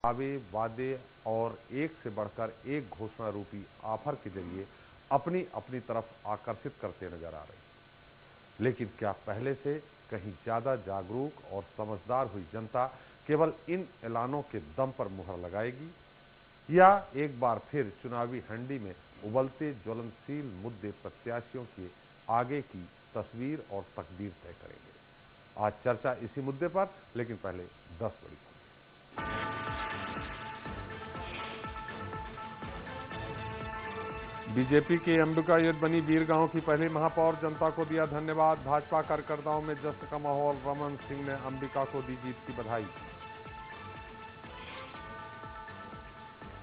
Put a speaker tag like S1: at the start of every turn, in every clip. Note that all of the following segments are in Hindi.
S1: दावे, वादे और एक से बढ़कर एक घोषणा रूपी ऑफर के जरिए अपनी अपनी तरफ आकर्षित करते नजर आ रहे हैं। लेकिन क्या पहले से कहीं ज्यादा जागरूक और समझदार हुई जनता केवल इन ऐलानों के दम पर मुहर लगाएगी, या एक बार फिर चुनावी हंडी में उबलते ज्वलनशील मुद्दे प्रत्याशियों के आगे की तस्वीर और तकदीर तय करेंगे? आज चर्चा इसी मुद्दे पर, लेकिन पहले 10 बड़ी खबरें। बीजेपी की अंबिका युद्ध बनी बीरगांव की पहली महापौर, जनता को दिया धन्यवाद। भाजपा कार्यकर्ताओं में जश्न का माहौल, रमन सिंह ने अंबिका को दी जीत की बधाई।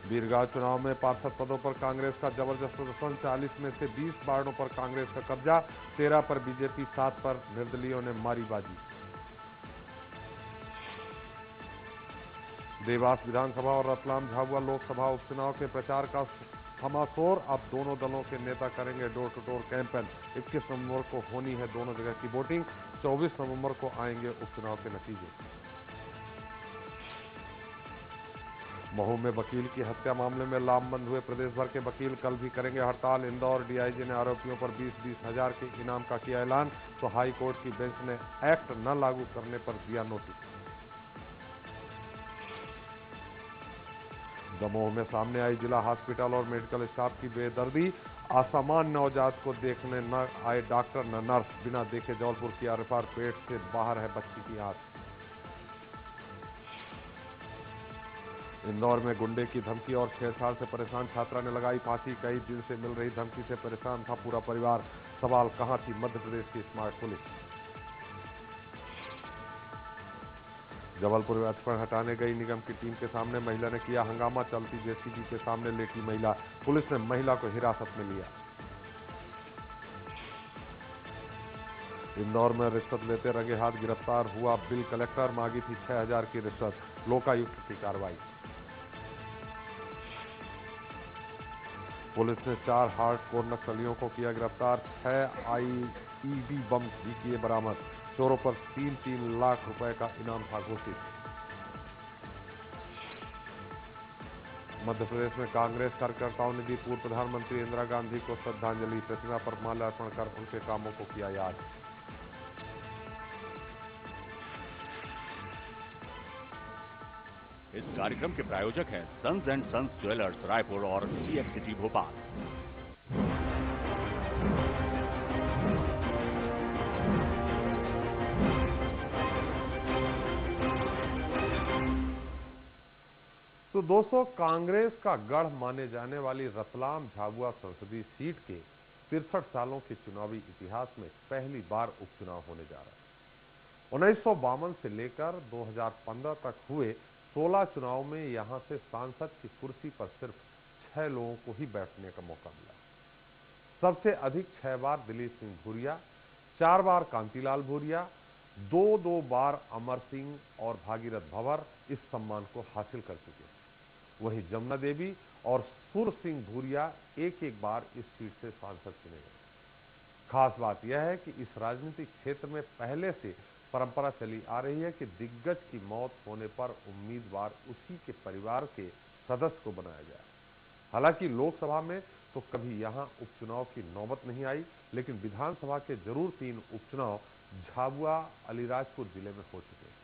S1: बीरगांव चुनाव में पार्षद पदों पर कांग्रेस का जबरदस्त प्रदर्शन, 40 में से 20 वार्डों पर कांग्रेस का कब्जा, 13 पर बीजेपी, 7 पर निर्दलीयों ने मारी बाजी। देवास विधानसभा और रतलाम झाबुआ लोकसभा उपचुनाव के प्रचार का थमा शोर, अब दोनों दलों के नेता करेंगे डोर टू डोर कैंपेन। 21 नवंबर को होनी है दोनों जगह की वोटिंग, 24 नवंबर को आएंगे उपचुनाव के नतीजे। महू में वकील की हत्या मामले में लामबंद हुए प्रदेश भर के वकील, कल भी करेंगे हड़ताल। इंदौर डीआईजी ने आरोपियों पर 20-20 हजार के इनाम का किया ऐलान, तो हाई कोर्ट की बेंच ने एक्ट न लागू करने पर दिया नोटिस। दमोह में सामने आई जिला हॉस्पिटल और मेडिकल स्टाफ की बेदर्दी, असामान्य नवजात को देखने न आए डॉक्टर न नर्स, बिना देखे जौलपुर किया रेफर, पेट से बाहर है बच्ची की आंख। इंदौर में गुंडे की धमकी और छेड़छाड़ से परेशान छात्रा ने लगाई फांसी, कई दिन से मिल रही धमकी से परेशान था पूरा परिवार, सवाल कहां थी मध्य प्रदेश की स्मार्ट पुलिस। जबलपुर में अतिक्रमण हटाने गई निगम की टीम के सामने महिला ने किया हंगामा, चलती जेसीबी के सामने लेटी महिला, पुलिस ने महिला को हिरासत में लिया। इंदौर में रिश्वत लेते रंगे हाथ गिरफ्तार हुआ बिल कलेक्टर, मांगी थी 6000 की रिश्वत, लोकायुक्त की कार्रवाई। पुलिस ने 4 हार्डकोर नक्सलियों को किया गिरफ्तार, 6 आईईडी बम भी किए बरामद, चोरों पर 3-3 लाख रुपए का इनाम था घोषित। मध्य प्रदेश में कांग्रेस कार्यकर्ताओं ने दी पूर्व प्रधानमंत्री इंदिरा गांधी को श्रद्धांजलि, प्रतिमा पर माल्यार्पण कर उनके कामों को किया याद।
S2: इस कार्यक्रम के प्रायोजक हैं Sons and Sons Jewellers Raipur और CX सिटी भोपाल।
S1: तो दोस्तों, कांग्रेस का गढ़ माने जाने वाली रतलाम झाबुआ संसदीय सीट के 63 सालों के चुनावी इतिहास में पहली बार उपचुनाव होने जा रहा है। 1952 से लेकर 2015 तक हुए 16 चुनाव में यहां से सांसद की कुर्सी पर सिर्फ 6 लोगों को ही बैठने का मौका मिला। सबसे अधिक 6 बार दिलीप सिंह भूरिया, 4 बार कांतिलाल भूरिया, 2 बार अमर सिंह और भागीरथ भंवर इस सम्मान को हासिल कर चुके हैं। वहीं जमुना देवी और सुर सिंह भूरिया एक बार इस सीट से सांसद चुने गए। खास बात यह है कि इस राजनीतिक क्षेत्र में पहले से परंपरा चली आ रही है कि दिग्गज की मौत होने पर उम्मीदवार उसी के परिवार के सदस्य को बनाया जाए। हालांकि लोकसभा में तो कभी यहां उपचुनाव की नौबत नहीं आई, लेकिन विधानसभा के जरूर 3 उपचुनाव झाबुआ अलीराजपुर जिले में हो चुके हैं।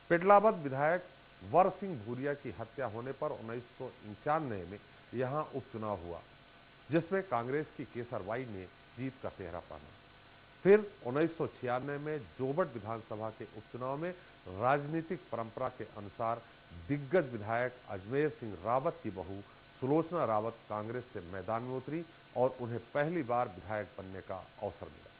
S1: पेटलावद विधायक वर सिंह भूरिया की हत्या होने पर 1991 में यहां उपचुनाव हुआ, जिसमें कांग्रेस की केसरबाई ने जीत का सेहरा पहना। फिर 1996 में जोबट विधानसभा के उपचुनाव में राजनीतिक परंपरा के अनुसार दिग्गज विधायक अजमेर सिंह रावत की बहू सुलोचना रावत कांग्रेस से मैदान में उतरी और उन्हें पहली बार विधायक बनने का अवसर मिला।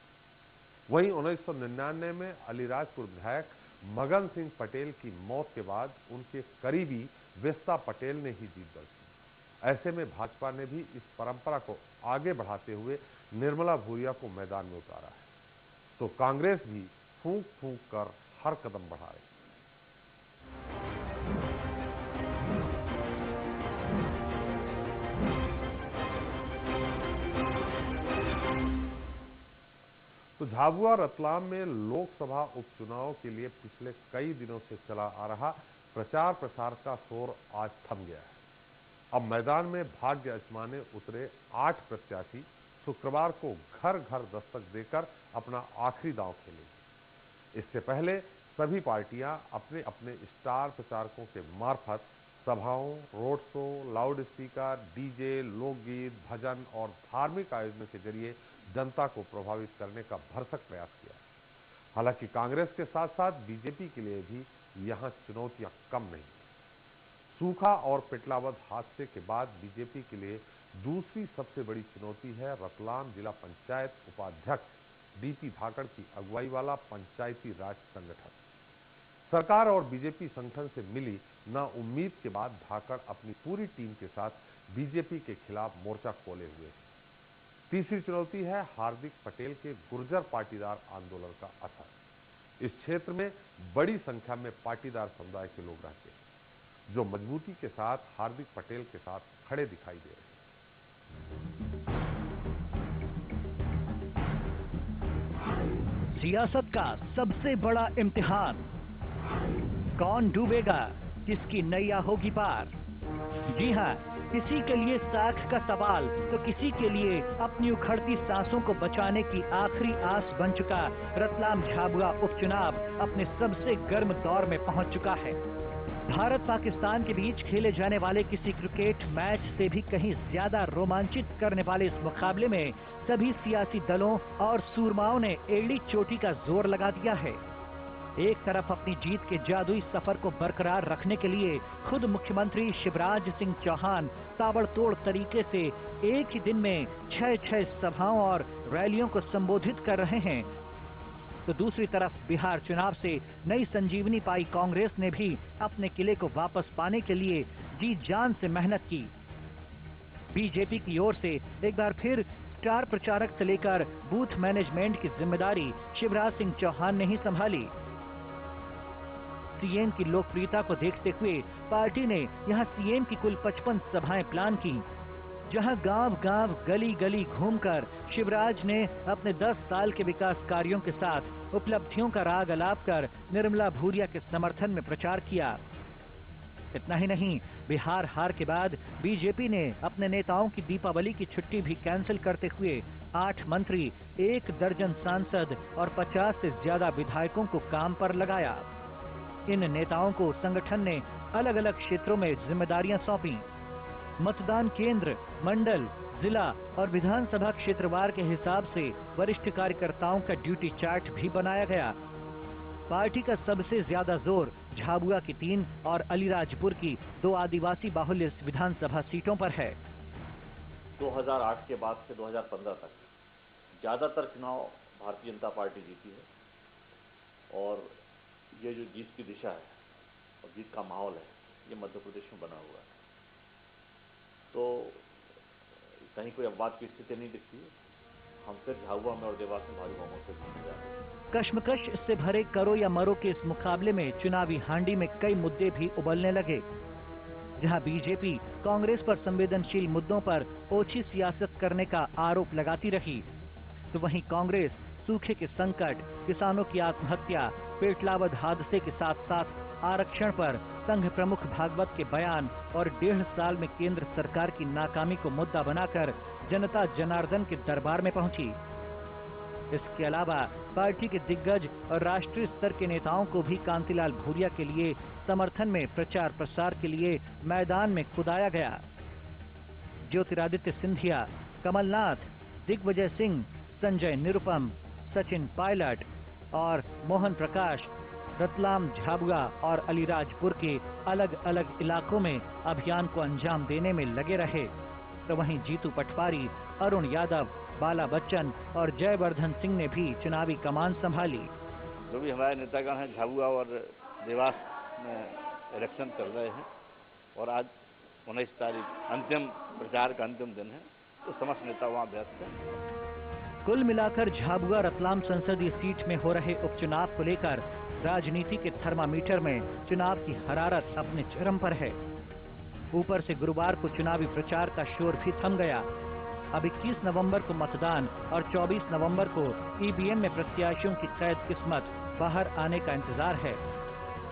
S1: वहीं 1999 में अलीराजपुर विधायक मगन सिंह पटेल की मौत के बाद उनके करीबी विस्ता पटेल ने ही जीत दर्ज की। ऐसे में भाजपा ने भी इस परंपरा को आगे बढ़ाते हुए निर्मला भूरिया को मैदान में उतारा है, तो कांग्रेस भी फूंक फूंक कर हर कदम बढ़ा रही है। तो झाबुआ रतलाम में लोकसभा उपचुनाव के लिए पिछले कई दिनों से चला आ रहा प्रचार प्रसार का शोर आज थम गया है। अब मैदान में भाग्य आजमाने उतरे 8 प्रत्याशी शुक्रवार को घर घर दस्तक देकर अपना आखिरी दांव खेलेंगे। इससे पहले सभी पार्टियां अपने अपने स्टार प्रचारकों के मार्फत सभाओं, road show, loud speaker, DJ, लोकगीत, भजन और धार्मिक आयोजनों के जरिए जनता को प्रभावित करने का भरसक प्रयास किया है। हालांकि कांग्रेस के साथ साथ बीजेपी के लिए भी यहां चुनौतियां कम नहीं। सूखा और पिटलावद हादसे के बाद बीजेपी के लिए दूसरी सबसे बड़ी चुनौती है रतलाम जिला पंचायत उपाध्यक्ष डीपी धाकड़ की अगुवाई वाला पंचायती राज संगठन। सरकार और बीजेपी संगठन से मिली नाउम्मीद के बाद धाकड़ अपनी पूरी टीम के साथ बीजेपी के खिलाफ मोर्चा खोले हुए हैं। तीसरी चुनौती है हार्दिक पटेल के गुर्जर पाटीदार आंदोलन का असर। इस क्षेत्र में बड़ी संख्या में पाटीदार समुदाय के लोग रहते हैं, जो मजबूती के साथ हार्दिक पटेल के साथ खड़े दिखाई दे रहे हैं।
S3: सियासत का सबसे बड़ा इम्तिहान, कौन डूबेगा, किसकी नैया होगी पार। जी हाँ, किसी के लिए साख का सवाल तो किसी के लिए अपनी उखड़ती सांसों को बचाने की आखिरी आस बन चुका रतलाम झाबुआ उपचुनाव अपने सबसे गर्म दौर में पहुंच चुका है। भारत पाकिस्तान के बीच खेले जाने वाले किसी क्रिकेट मैच से भी कहीं ज्यादा रोमांचित करने वाले इस मुकाबले में सभी सियासी दलों और सूरमाओं ने एड़ी चोटी का जोर लगा दिया है। एक तरफ अपनी जीत के जादुई सफर को बरकरार रखने के लिए खुद मुख्यमंत्री शिवराज सिंह चौहान ताबड़तोड़ तरीके से एक ही दिन में 6 सभाओं और रैलियों को संबोधित कर रहे हैं, तो दूसरी तरफ बिहार चुनाव से नई संजीवनी पाई कांग्रेस ने भी अपने किले को वापस पाने के लिए जी जान से मेहनत की। बीजेपी की ओर से एक बार फिर स्टार प्रचारक से लेकर बूथ मैनेजमेंट की जिम्मेदारी शिवराज सिंह चौहान ने ही संभाली। सीएम की लोकप्रियता को देखते हुए पार्टी ने यहां सीएम की कुल 55 सभाएं प्लान की, जहां गांव-गांव, गली-गली घूमकर शिवराज ने अपने 10 साल के विकास कार्यों के साथ उपलब्धियों का राग अलाप कर निर्मला भूरिया के समर्थन में प्रचार किया। इतना ही नहीं, बिहार हार के बाद बीजेपी ने अपने नेताओं की दीपावली की छुट्टी भी कैंसिल करते हुए 8 मंत्री, 1 दर्जन सांसद और 50 से ज्यादा विधायकों को काम पर लगाया। इन नेताओं को संगठन ने अलग अलग क्षेत्रों में जिम्मेदारियां सौंपी। मतदान केंद्र, मंडल, जिला और विधानसभा क्षेत्रवार के हिसाब से वरिष्ठ कार्यकर्ताओं का ड्यूटी चार्ट भी बनाया गया। पार्टी का सबसे ज्यादा जोर झाबुआ की 3 और अलीराजपुर की 2 आदिवासी बाहुल्य विधानसभा सीटों पर है।
S4: 2008 के बाद से 2015 तक ज्यादातर चुनाव भारतीय जनता पार्टी जीती है और ये जो जीत की दिशा है और जीत का माहौल है, ये मध्य प्रदेश में बना हुआ है। तो कहीं कोई अपवाद की स्थिति नहीं दिखती है। हम फिर झाबुआ में और देवास में भारी बहुमत से जीतने जा रहे हैं।
S3: कश्मकश से भरे करो या मरो के इस मुकाबले में चुनावी हांडी में कई मुद्दे भी उबलने लगे। जहां बीजेपी कांग्रेस पर संवेदनशील मुद्दों पर ओछी सियासत करने का आरोप लगाती रही, तो वहीं कांग्रेस सूखे के संकट, किसानों की आत्महत्या, पेटलावद हादसे के साथ साथ आरक्षण पर संघ प्रमुख भागवत के बयान और 1.5 साल में केंद्र सरकार की नाकामी को मुद्दा बनाकर जनता जनार्दन के दरबार में पहुंची। इसके अलावा पार्टी के दिग्गज और राष्ट्रीय स्तर के नेताओं को भी कांतिलाल भूरिया के लिए समर्थन में प्रचार प्रसार के लिए मैदान में कुदाया गया। ज्योतिरादित्य सिंधिया, कमलनाथ, दिग्विजय सिंह, संजय निरुपम, सचिन पायलट और मोहन प्रकाश रतलाम, झाबुआ और अलीराजपुर के अलग अलग इलाकों में अभियान को अंजाम देने में लगे रहे, तो वहीं जीतू पटवारी, अरुण यादव, बाला बच्चन और जयवर्धन सिंह ने भी चुनावी कमान संभाली।
S4: जो भी हमारे नेतागण हैं झाबुआ और देवास में इलेक्शन कर रहे हैं और आज 19 तारीख अंतिम प्रचार का अंतिम दिन है, तो समस्त नेता वहाँ व्यस्त हैं।
S3: कुल मिलाकर झाबुआ रतलाम संसदीय सीट में हो रहे उपचुनाव को लेकर राजनीति के थर्मामीटर में चुनाव की हरारत अपने चरम पर है। ऊपर से गुरुवार को चुनावी प्रचार का शोर भी थम गया। अब 21 नवंबर को मतदान और 24 नवंबर को ईवीएम में प्रत्याशियों की कैद किस्मत बाहर आने का इंतजार है।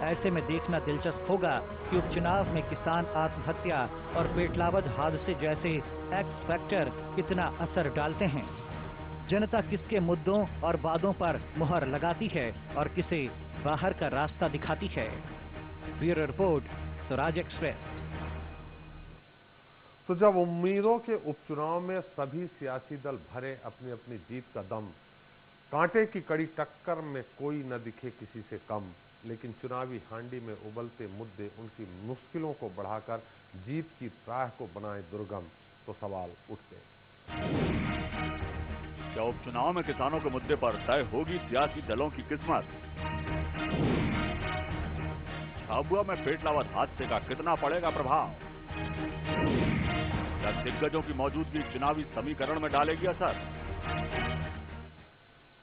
S3: ऐसे में देखना दिलचस्प होगा कि उपचुनाव में किसान आत्महत्या और पेटलाबाद हादसे जैसे एक्स फैक्टर कितना असर डालते हैं। जनता किसके मुद्दों और वादों पर मुहर लगाती है और किसे बाहर का रास्ता दिखाती है। Bureau report, Swaraj express.
S1: तो जब उम्मीदों के उपचुनाव में सभी सियासी दल भरे अपनी अपनी जीत का दम, कांटे की कड़ी टक्कर में कोई न दिखे किसी से कम, लेकिन चुनावी हांडी में उबलते मुद्दे उनकी मुश्किलों को बढ़ाकर जीत की राह को बनाए दुर्गम, तो सवाल उठते।
S2: क्या उपचुनाव में किसानों के मुद्दे पर तय होगी सियासी दलों की किस्मत? झाबुआ में पेटलाबाद हादसे का कितना पड़ेगा प्रभाव? क्या दिग्गजों की मौजूदगी चुनावी समीकरण में डालेगी असर?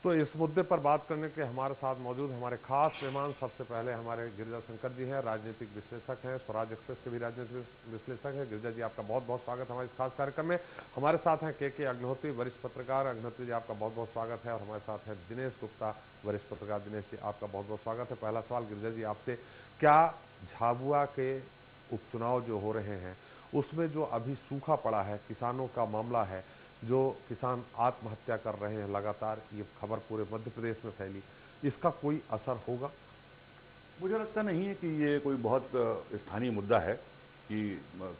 S1: तो इस मुद्दे पर बात करने के हमारे साथ मौजूद हमारे खास मेहमान, सबसे पहले हमारे गिरिजा शंकर जी हैं, राजनीतिक विश्लेषक हैं, स्वराज एक्सप्रेस के भी राजनीतिक विश्लेषक हैं। गिरिजा जी, आपका बहुत बहुत स्वागत है हमारे इस खास कार्यक्रम में। हमारे साथ हैं के अग्निहोत्री, वरिष्ठ पत्रकार। अग्निहोत्री जी, आपका बहुत बहुत स्वागत है। और हमारे साथ हैं दिनेश गुप्ता, वरिष्ठ पत्रकार। दिनेश जी, आपका बहुत बहुत स्वागत है। पहला सवाल गिरिजा जी आपसे, क्या झाबुआ के उपचुनाव जो हो रहे हैं उसमें जो अभी सूखा पड़ा है, किसानों का मामला है, जो किसान आत्महत्या कर रहे हैं लगातार, ये खबर पूरे मध्य प्रदेश में फैली, इसका कोई असर होगा?
S5: मुझे लगता नहीं है कि ये कोई बहुत स्थानीय मुद्दा है कि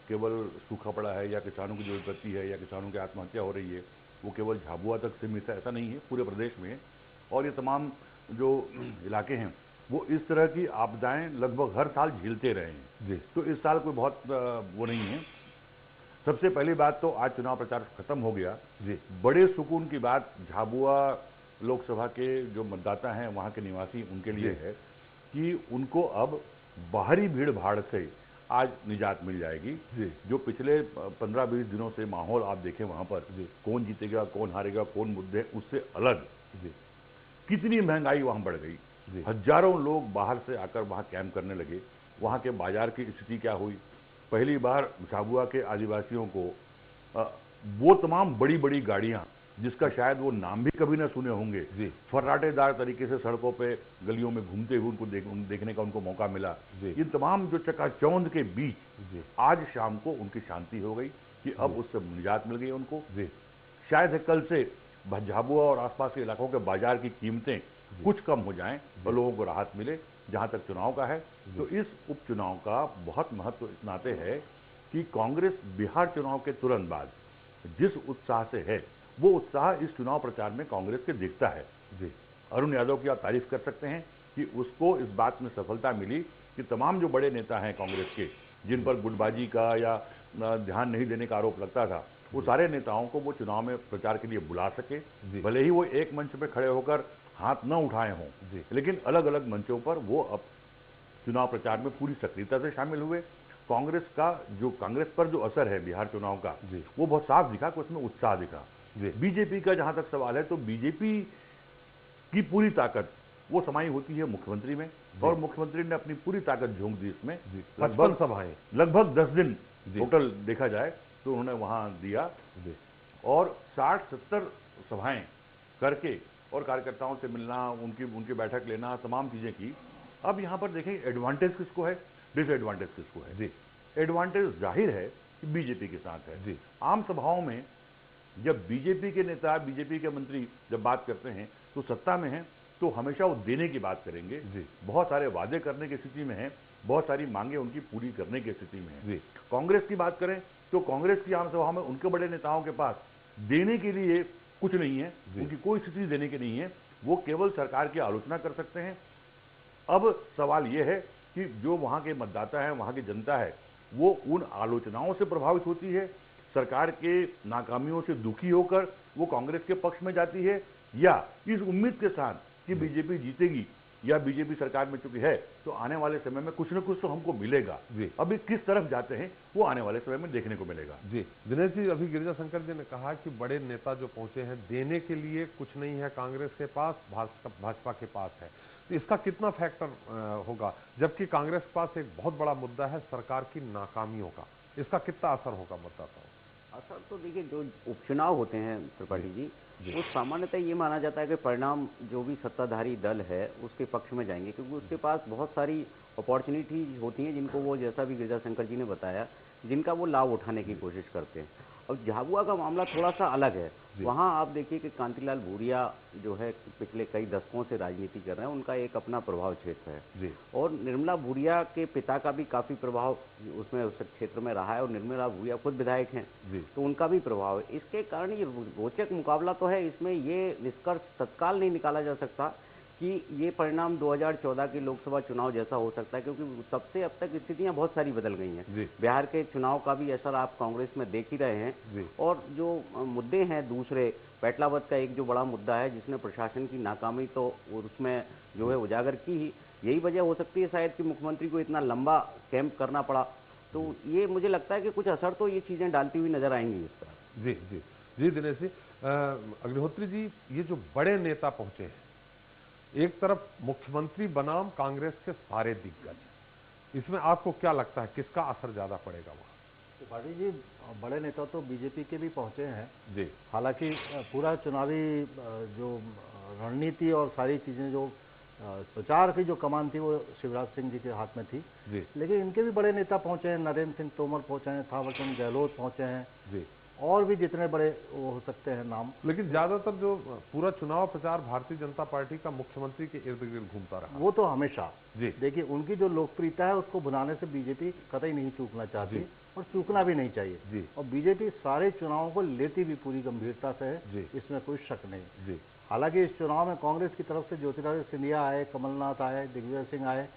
S5: केवल सूखा पड़ा है या किसानों की जो विपत्ति है या किसानों की आत्महत्या हो रही है वो केवल झाबुआ तक सीमित है, ऐसा नहीं है, पूरे प्रदेश में है। और ये तमाम जो इलाके हैं वो इस तरह की आपदाएं लगभग हर साल झेलते रहे हैं
S1: जी।
S5: तो इस साल कोई बहुत वो नहीं है। सबसे पहली बात तो आज चुनाव प्रचार खत्म हो गया
S1: जी।
S5: बड़े सुकून की बात झाबुआ लोकसभा के जो मतदाता हैं वहाँ के निवासी उनके लिए है कि उनको अब बाहरी भीड़ भाड़ से आज निजात मिल जाएगी।
S1: जी।
S5: जो पिछले 15-20 दिनों से माहौल आप देखें वहाँ पर
S1: जी।
S5: कौन जीतेगा, कौन हारेगा, कौन मुद्दे, उससे अलग
S1: जी।
S5: कितनी महंगाई वहाँ बढ़ गई।
S1: जी।
S5: हजारों लोग बाहर से आकर वहाँ कैंप करने लगे। वहाँ के बाजार की स्थिति क्या हुई, पहली बार झाबुआ के आदिवासियों को वो तमाम बड़ी बड़ी गाड़ियां जिसका शायद वो नाम भी कभी ना सुने होंगे, फर्राटेदार तरीके से सड़कों पे गलियों में घूमते हुए उनको देखने का उनको मौका मिला। ये तमाम जो चकाचौंध के बीच आज शाम को उनकी शांति हो गई कि अब उससे निजात मिल गई उनको। शायद कल से झाबुआ और आसपास के इलाकों के बाजार की कीमतें कुछ कम हो जाएं और लोगों को राहत मिले। जहां तक चुनाव का है तो इस उपचुनाव का बहुत महत्व इस नाते है कि कांग्रेस बिहार चुनाव के तुरंत बाद जिस उत्साह से है वो उत्साह इस चुनाव प्रचार में कांग्रेस के दिखता है। अरुण यादव की आप तारीफ कर सकते हैं कि उसको इस बात में सफलता मिली कि तमाम जो बड़े नेता हैं कांग्रेस के, जिन पर गुटबाजी का या ध्यान नहीं देने का आरोप लगता था, वो सारे नेताओं को वो चुनाव में प्रचार के लिए बुला सके। भले ही वो एक मंच पर खड़े होकर हाथ न उठाए हों, लेकिन अलग अलग मंचों पर वो अब चुनाव प्रचार में पूरी सक्रियता से शामिल हुए। कांग्रेस पर जो असर है बिहार चुनाव का वो बहुत साफ दिखा कि उसमें उत्साह दिखा। बीजेपी का जहां तक सवाल है तो बीजेपी की पूरी ताकत वो समाई होती है मुख्यमंत्री में और मुख्यमंत्री ने अपनी पूरी ताकत झोंक दी इसमें। लगभग 10 दिन टोटल देखा जाए तो उन्होंने वहां दिया और 60-70 सभाएं करके और कार्यकर्ताओं से मिलना, उनकी बैठक लेना, तमाम चीजें की। अब यहां पर देखें एडवांटेज किसको है, डिसएडवांटेज किसको है। एडवांटेज जाहिर है कि बीजेपी के साथ है। आम सभाओं में जब बीजेपी के नेता, बीजेपी के मंत्री जब बात करते हैं तो सत्ता में है तो हमेशा वो देने की बात करेंगे, बहुत सारे वादे करने की स्थिति में है, बहुत सारी मांगे उनकी पूरी करने की स्थिति में है। कांग्रेस की बात करें तो कांग्रेस की आम सभाओं में उनके बड़े नेताओं के पास देने के लिए कुछ नहीं है, उनकी कोई स्थिति देने की नहीं है, वो केवल सरकार की आलोचना कर सकते हैं। अब सवाल यह है कि जो वहां के मतदाता है, वहां की जनता है, वो उन आलोचनाओं से प्रभावित होती है, सरकार के नाकामियों से दुखी होकर वो कांग्रेस के पक्ष में जाती है, या इस उम्मीद के साथ कि बीजेपी जीतेगी या बीजेपी सरकार में चुकी है तो आने वाले समय में कुछ न कुछ तो हमको मिलेगा। अभी किस तरफ जाते हैं वो आने वाले समय में देखने को मिलेगा।
S1: दिनेश जी, अभी गिरिजा शंकर जी ने कहा कि बड़े नेता जो पहुंचे हैं, देने के लिए कुछ नहीं है कांग्रेस के पास, भाजपा के पास है, तो इसका कितना फैक्टर होगा, जबकि कांग्रेस के पास एक बहुत बड़ा मुद्दा है सरकार की नाकामियों का, इसका कितना असर होगा मतदाताओं?
S6: असर तो देखिए, जो उपचुनाव होते हैं त्रिपाठी जी, वो सामान्यतः ये माना जाता है कि परिणाम जो भी सत्ताधारी दल है उसके पक्ष में जाएंगे, क्योंकि उसके पास बहुत सारी अपॉर्चुनिटीज होती हैं जिनको वो, जैसा भी गिरिजाशंकर जी ने बताया, जिनका वो लाभ उठाने की कोशिश करते हैं। और झाबुआ का मामला थोड़ा सा अलग है। वहाँ आप देखिए कि कांतिलाल भूरिया जो है पिछले कई दशकों से राजनीति कर रहे हैं, उनका एक अपना प्रभाव क्षेत्र है और निर्मला भूरिया के पिता का भी काफ़ी प्रभाव उसमें उस क्षेत्र में रहा है और निर्मला भूरिया खुद विधायक हैं, तो उनका भी प्रभाव है। इसके कारण ये रोचक मुकाबला तो है। इसमें ये निष्कर्ष तत्काल नहीं निकाला जा सकता कि ये परिणाम 2014 के लोकसभा चुनाव जैसा हो सकता है, क्योंकि तब से अब तक स्थितियां बहुत सारी बदल गई हैं। बिहार के चुनाव का भी असर आप कांग्रेस में देख ही रहे हैं। और जो मुद्दे हैं दूसरे, पैटलावत का एक जो बड़ा मुद्दा है जिसने प्रशासन की नाकामी तो उसमें जो है उजागर की ही, यही वजह हो सकती है शायद कि मुख्यमंत्री को इतना लंबा कैंप करना पड़ा। तो ये मुझे लगता है कि कुछ असर तो ये चीज़ें डालती हुई नजर आएंगी इस तरह।
S1: जी जी जी दिनेश जी, अग्निहोत्री जी, ये जो बड़े नेता पहुंचे हैं, एक तरफ मुख्यमंत्री बनाम कांग्रेस के सारे दिग्गज, इसमें आपको क्या लगता है किसका असर ज्यादा पड़ेगा वहां?
S7: त्रिपाठी जी, बड़े नेता तो बीजेपी के भी पहुंचे हैं
S1: जी।
S7: हालांकि पूरा चुनावी जो रणनीति और सारी चीजें, जो प्रचार की जो कमान थी वो शिवराज सिंह जी के हाथ में थी
S1: जी।
S7: लेकिन इनके भी बड़े नेता पहुंचे हैं, नरेंद्र सिंह तोमर पहुंचे हैं, थावरचंद गहलोत पहुंचे हैं
S1: जी,
S7: और भी जितने बड़े वो हो सकते हैं नाम।
S1: लेकिन ज्यादातर जो पूरा चुनाव प्रचार भारतीय जनता पार्टी का मुख्यमंत्री के इर्द गिर्द घूमता रहा।
S7: वो तो हमेशा
S1: जी।
S7: देखिए, उनकी जो लोकप्रियता है उसको भुनाने से बीजेपी कतई नहीं चूकना चाहती और चूकना भी नहीं चाहिए
S1: जी।
S7: और बीजेपी सारे चुनावों को लेती भी पूरी गंभीरता से है,
S1: जी।
S7: इसमें कोई शक नहीं
S1: जी।
S7: हालांकि इस चुनाव में कांग्रेस की तरफ से ज्योतिरादित्य सिंधिया आए, कमलनाथ आए, दिग्विजय सिंह आए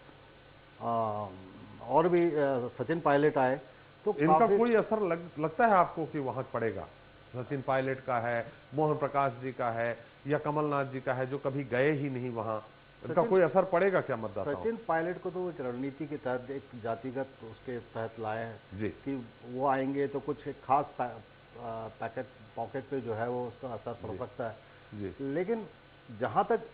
S7: और भी सचिन पायलट आए, तो
S1: इनका कोई असर लगता है आपको कि वहां पड़ेगा? सचिन पायलट का है, मोहन प्रकाश जी का है या कमलनाथ जी का है जो कभी गए ही नहीं वहां, इनका कोई असर पड़ेगा क्या मतदाताओं?
S7: सचिन पायलट को तो एक रणनीति के तहत, एक जातिगत उसके तहत लाए हैं
S1: जी
S7: कि वो आएंगे तो कुछ एक खास पॉकेट पे जो है वो उसका असर पड़ सकता है
S1: जी।
S7: लेकिन जहां तक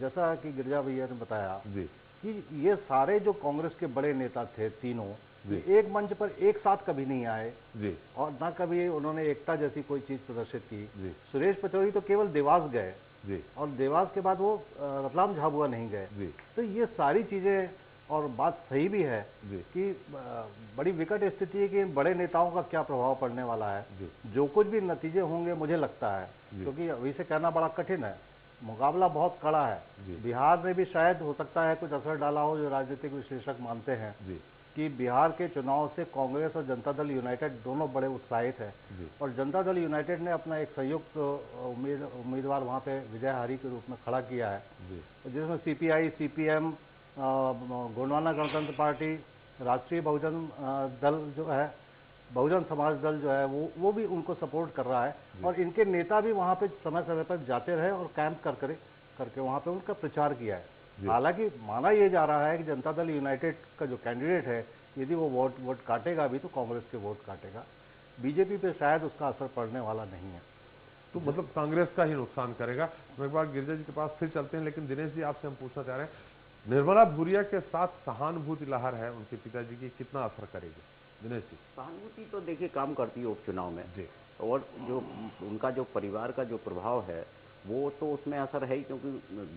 S7: जैसा कि गिरिजा भैया ने बताया
S1: जी
S7: कि ये सारे जो कांग्रेस के बड़े नेता थे तीनों, एक मंच पर एक साथ कभी नहीं आए
S1: जी
S7: और ना कभी उन्होंने एकता जैसी कोई चीज प्रदर्शित की।
S1: जी।
S7: सुरेश पचौरी तो केवल देवास गए
S1: जी
S7: और देवास के बाद वो रतलाम झाबुआ नहीं गए।
S1: जी।
S7: तो ये सारी चीजें, और बात सही भी है
S1: जी।
S7: कि बड़ी विकट स्थिति है कि बड़े नेताओं का क्या प्रभाव पड़ने वाला है।
S1: जी।
S7: जो कुछ भी नतीजे होंगे मुझे लगता है, क्योंकि अभी से कहना बड़ा कठिन है, मुकाबला बहुत कड़ा है। बिहार में भी शायद हो सकता है कुछ असर डाला हो, जो राजनीतिक विश्लेषक मानते हैं
S1: जी
S7: कि बिहार के चुनाव से कांग्रेस और जनता दल यूनाइटेड दोनों बड़े उत्साहित हैं और जनता दल यूनाइटेड ने अपना एक संयुक्त उम्मीदवार वहां पे विजय हारी के रूप में खड़ा किया है, जिसमें सीपीआई, सीपीएम, गोंडवाना गणतंत्र पार्टी, राष्ट्रीय बहुजन दल जो है, बहुजन समाज दल जो है वो भी उनको सपोर्ट कर रहा है और इनके नेता भी वहां पे समय समय पर जाते रहे और कैंप करके वहां पे उनका प्रचार किया है। हालांकि माना यह जा रहा है कि जनता दल यूनाइटेड का जो कैंडिडेट है, यदि वो वोट काटेगा भी तो कांग्रेस के वोट काटेगा, बीजेपी पे शायद उसका असर पड़ने वाला नहीं है।
S1: तो मतलब कांग्रेस का ही नुकसान करेगा। मैं एक बार गिरिजा जी के पास फिर चलते हैं, लेकिन दिनेश जी आपसे हम पूछना चाह रहे हैं, निर्मला भूरिया के साथ सहानुभूति लहर है उनके पिताजी की, कितना असर करेगी दिनेश जी?
S6: सहानुभूति तो देखिए काम करती है उपचुनाव में
S1: जी।
S6: और जो उनका जो परिवार का जो प्रभाव है वो तो उसमें असर है ही, क्योंकि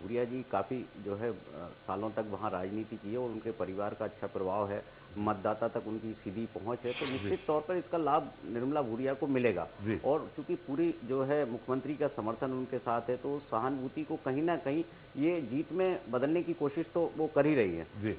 S6: भूरिया जी काफ़ी जो है सालों तक वहाँ राजनीति की है और उनके परिवार का अच्छा प्रभाव है, मतदाता तक उनकी सीधी पहुंच है, तो निश्चित तौर पर इसका लाभ निर्मला भूरिया को मिलेगा। और चूंकि पूरी जो है मुख्यमंत्री का समर्थन उनके साथ है, तो सहानुभूति को कहीं ना कहीं ये जीत में बदलने की कोशिश तो वो कर ही रही है।
S1: जी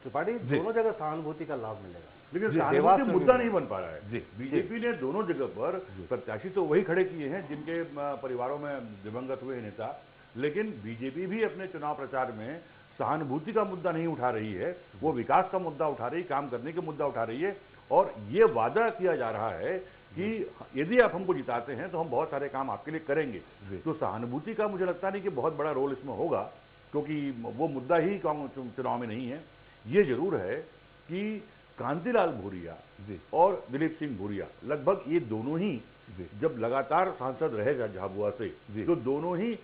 S7: त्रिपाठी, दोनों जगह सहानुभूति का लाभ मिलेगा,
S5: लेकिन सहानुभूति मुद्दा नहीं बन पा रहा है। बीजेपी ने दोनों जगह पर प्रत्याशी तो वही खड़े किए हैं जिनके परिवारों में दिवंगत हुए नेता, लेकिन बीजेपी भी अपने चुनाव प्रचार में सहानुभूति का मुद्दा नहीं उठा रही है, वो विकास का मुद्दा उठा रही है, काम करने के मुद्दा उठा रही है और ये वादा किया जा रहा है कि यदि आप हमको जिताते हैं तो हम बहुत सारे काम आपके लिए करेंगे। तो सहानुभूति का मुझे लगता नहीं कि बहुत बड़ा रोल इसमें होगा, क्योंकि वो मुद्दा ही चुनाव में नहीं है। ये जरूर है कि कांतिलाल भूरिया और दिलीप सिंह भूरिया लगभग ये दोनों ही जब लगातार सांसद रहे झाबुआ से, तो दोनों ही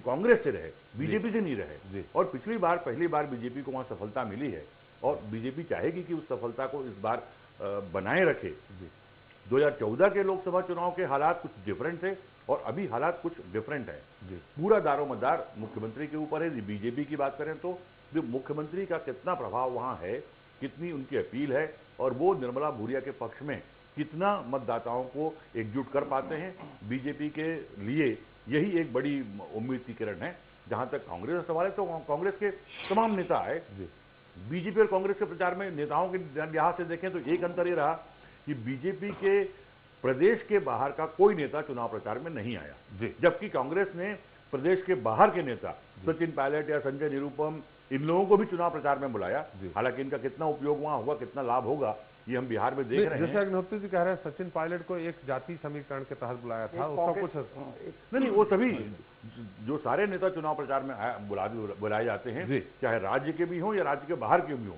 S5: कांग्रेस से रहे, बीजेपी से नहीं रहे। और पिछली बार पहली बार बीजेपी को वहां सफलता मिली है और बीजेपी चाहेगी कि उस सफलता को इस बार बनाए रखे। 2014 के लोकसभा चुनाव के हालात कुछ डिफरेंट थे और अभी हालात कुछ डिफरेंट है। पूरा दारोमदार मुख्यमंत्री के ऊपर है। बीजेपी की बात करें तो मुख्यमंत्री का कितना प्रभाव वहां है, कितनी उनकी अपील है और वो निर्मला भूरिया के पक्ष में कितना मतदाताओं को एकजुट कर पाते हैं, बीजेपी के लिए यही एक बड़ी उम्मीद की किरण है। जहां तक कांग्रेस का सवाल है तो कांग्रेस के तमाम नेता आए, बीजेपी और कांग्रेस के प्रचार में नेताओं के लिहाज से देखें तो एक अंतर ये रहा कि बीजेपी के प्रदेश के बाहर का कोई नेता चुनाव प्रचार में नहीं आया, जबकि कांग्रेस ने प्रदेश के बाहर के नेता सचिन पायलट या संजय निरुपम इन लोगों को भी चुनाव प्रचार में बुलाया। हालांकि इनका कितना उपयोग वहां होगा, कितना लाभ होगा, ये हम बिहार में देख रहे हैं।
S1: जैसे अग्निहोत्री जी कह रहे हैं सचिन पायलट को एक जाति समीकरण के तहत बुलाया था, उसका कुछ
S5: नहीं, वो सभी जो सारे नेता चुनाव प्रचार में बुलाए जाते हैं, चाहे राज्य के भी हों या राज्य के बाहर के भी हों,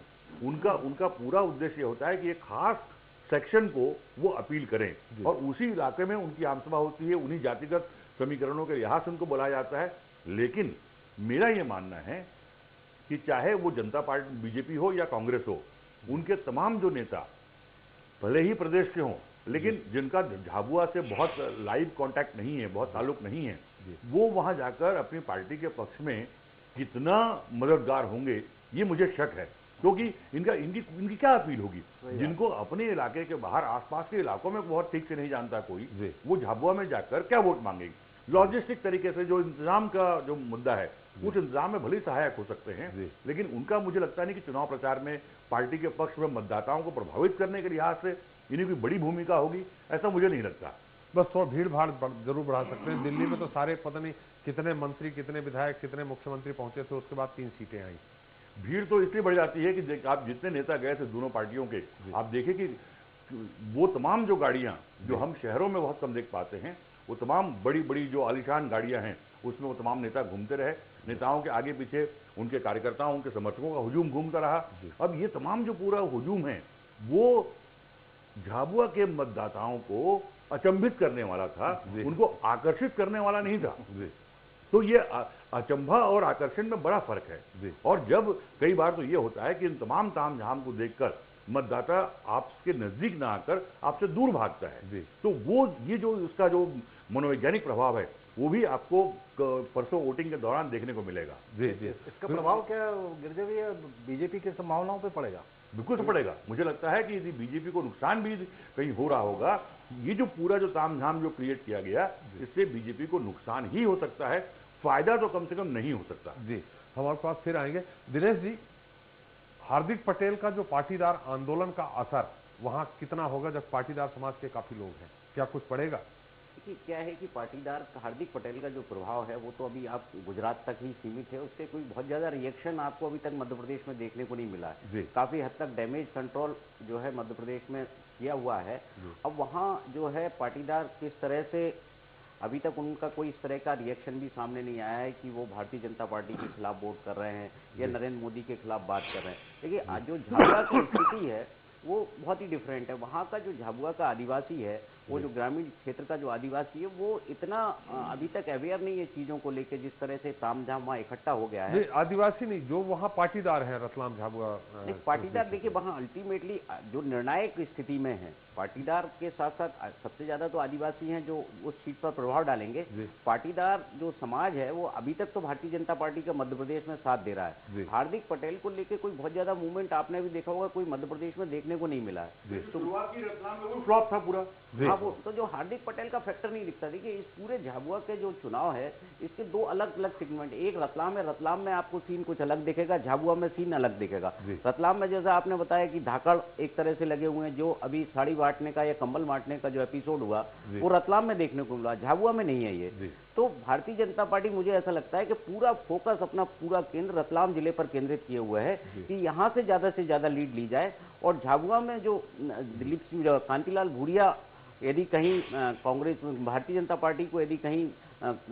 S5: उनका पूरा उद्देश्य होता है कि एक खास सेक्शन को वो अपील करें और उसी इलाके में उनकी आमसभा होती है, उन्हीं जातिगत समीकरणों के लिहाज से उनको बुलाया जाता है। लेकिन मेरा ये मानना है कि चाहे वो जनता पार्टी बीजेपी हो या कांग्रेस हो, उनके तमाम जो नेता भले ही प्रदेश के हों, लेकिन जिनका झाबुआ से बहुत लाइव कांटेक्ट नहीं है, बहुत ताल्लुक नहीं है, वो वहां जाकर अपनी पार्टी के पक्ष में कितना मददगार होंगे ये मुझे शक है। क्योंकि इनकी क्या अपील होगी, जिनको अपने इलाके के बाहर आसपास के इलाकों में बहुत ठीक से नहीं जानता कोई, वो झाबुआ में जाकर क्या वोट मांगेगी। लॉजिस्टिक तरीके से जो इंतजाम का जो मुद्दा है, उस इंतजाम में भले ही सहायक हो सकते हैं, लेकिन उनका मुझे लगता नहीं कि चुनाव प्रचार में पार्टी के पक्ष में मतदाताओं को प्रभावित करने के लिहाज से इन्हीं की बड़ी भूमिका होगी, ऐसा मुझे नहीं लगता।
S1: बस थोड़ा भीड़ भाड़ जरूर बढ़ा सकते हैं। दिल्ली में तो सारे पता नहीं कितने मंत्री, कितने विधायक, कितने मुख्यमंत्री पहुंचे थे, उसके बाद 3 सीटें आई।
S5: भीड़ तो इसलिए बढ़ जाती है कि आप जितने नेता गए थे दोनों पार्टियों के, आप देखें कि वो तमाम जो गाड़ियां जो हम शहरों में बहुत कम देख पाते हैं, वो तमाम बड़ी बड़ी जो आलीशान गाड़ियां हैं, उसमें वो तमाम नेता घूमते रहे। नेताओं के आगे पीछे उनके कार्यकर्ताओं, उनके समर्थकों का हुजूम घूमता रहा। अब ये तमाम जो पूरा हुजूम है वो झाबुआ के मतदाताओं को अचंभित करने वाला था, उनको आकर्षित करने वाला नहीं था। तो ये अचंभा और आकर्षण में बड़ा फर्क है। और जब कई बार तो ये होता है कि इन तमाम तामझाम को देखकर मतदाता आपके नजदीक ना आकर आपसे दूर भागता है, तो वो ये जो उसका जो मनोवैज्ञानिक प्रभाव है वो भी आपको परसों वोटिंग के दौरान देखने को मिलेगा।
S7: इसका प्रभाव क्या गिरजे भैया बीजेपी की संभावनाओं पे पड़ेगा?
S5: बिल्कुल से पड़ेगा। मुझे लगता है कि यदि बीजेपी को नुकसान भी कहीं हो रहा होगा, ये जो पूरा जो तामझाम जो क्रिएट किया गया, इससे बीजेपी को नुकसान ही हो सकता है, फायदा तो कम से कम नहीं हो सकता।
S1: जी, हमारे पास फिर आएंगे। दिनेश जी, हार्दिक पटेल का जो पाटीदार आंदोलन का असर वहां कितना होगा, जब पाटीदार समाज के काफी लोग हैं, क्या कुछ पड़ेगा?
S6: देखिए क्या है कि पाटीदार हार्दिक पटेल का जो प्रभाव है वो तो अभी आप गुजरात तक ही सीमित है, उससे कोई बहुत ज्यादा रिएक्शन आपको अभी तक मध्य प्रदेश में देखने को नहीं मिला है। काफी हद तक डैमेज कंट्रोल जो है मध्य प्रदेश में किया हुआ है। अब वहाँ जो है पाटीदार किस तरह से, अभी तक उनका कोई इस तरह का रिएक्शन भी सामने नहीं आया है कि वो भारतीय जनता पार्टी के खिलाफ वोट कर रहे हैं या नरेंद्र मोदी के खिलाफ बात कर रहे हैं। देखिए आज जो झाबुआ की स्थिति है वो बहुत ही डिफरेंट है। वहाँ का जो झाबुआ का आदिवासी है, वो जो ग्रामीण क्षेत्र का जो आदिवासी है, वो इतना अभी तक अवेयर नहीं है चीज़ों को लेकर, जिस तरह से तामझाम वहाँ इकट्ठा हो गया है।
S1: आदिवासी नहीं, जो वहाँ पाटीदार है रतलाम झाबुआ
S6: पाटीदार, देखिए वहाँ अल्टीमेटली जो निर्णायक स्थिति में है, पाटीदार के साथ साथ सबसे ज्यादा तो आदिवासी हैं जो उस सीट पर प्रभाव डालेंगे। पाटीदार जो समाज है वो अभी तक तो भारतीय जनता पार्टी का मध्य प्रदेश में साथ दे रहा है। हार्दिक पटेल को लेकर कोई बहुत ज्यादा मूवमेंट आपने भी देखा होगा, कोई मध्य प्रदेश में देखने को नहीं मिला है।
S5: तो फ्लॉप था पूरा।
S6: हाँ, वो तो जो हार्दिक पटेल का फैक्टर नहीं दिखता। देखिए इस पूरे झाबुआ के जो चुनाव है, इसके दो अलग अलग सेगमेंट, एक रतलाम है, रतलाम में आपको सीन कुछ अलग दिखेगा, झाबुआ में सीन अलग दिखेगा। रतलाम में जैसा आपने बताया कि धाकड़ एक तरह से लगे हुए हैं, जो अभी साड़ी बांटने का या कंबल बांटने का जो एपिसोड हुआ वो रतलाम में देखने को मिला, झाबुआ में नहीं है ये। तो भारतीय जनता पार्टी, मुझे ऐसा लगता है कि पूरा फोकस, अपना पूरा केंद्र रतलाम जिले पर केंद्रित किए हुए है कि यहाँ से ज्यादा लीड ली जाए। और झाबुआ में जो दिलीप सिंह, कांतिलाल भूरिया यदि कहीं कांग्रेस, भारतीय जनता पार्टी को यदि कहीं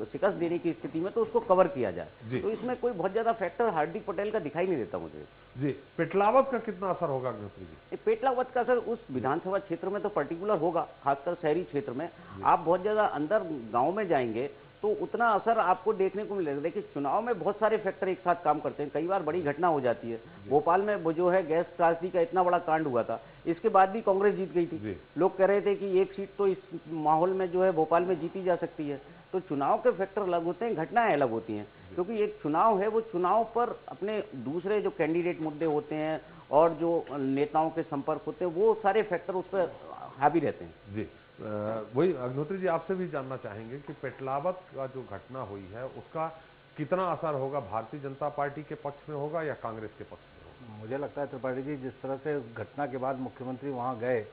S6: शिकस्त देने की स्थिति में, तो उसको कवर किया जाए। तो इसमें कोई बहुत ज्यादा फैक्टर हार्दिक पटेल का दिखाई नहीं देता मुझे।
S1: जी, पेटलावत का कितना असर होगा अग्निहोत्री जी?
S6: पेटलावत का असर उस विधानसभा क्षेत्र में तो पर्टिकुलर होगा, खासकर शहरी क्षेत्र में। आप बहुत ज्यादा अंदर गांव में जाएंगे तो उतना असर आपको देखने को मिलेगा। देखिए चुनाव में बहुत सारे फैक्टर एक साथ काम करते हैं, कई बार बड़ी घटना हो जाती है। भोपाल में वो जो है गैस त्रासदी का इतना बड़ा कांड हुआ था, इसके बाद भी कांग्रेस जीत गई थी। लोग कह रहे थे कि एक सीट तो इस माहौल में जो है भोपाल में जीती जा सकती है। तो चुनाव के फैक्टर अलग होते हैं, घटनाएं अलग होती हैं, क्योंकि एक चुनाव है, वो चुनाव पर अपने दूसरे जो कैंडिडेट मुद्दे होते हैं और जो नेताओं के संपर्क होते हैं, वो सारे फैक्टर उस पर हावी रहते हैं।
S1: जी वही अग्निहोत्री जी आपसे भी जानना चाहेंगे कि पेटलावत का जो घटना हुई है उसका कितना असर होगा, भारतीय जनता पार्टी के पक्ष में होगा या कांग्रेस के पक्ष में होगा?
S7: मुझे लगता है त्रिपाठी जी, जिस तरह से घटना के बाद मुख्यमंत्री वहां गए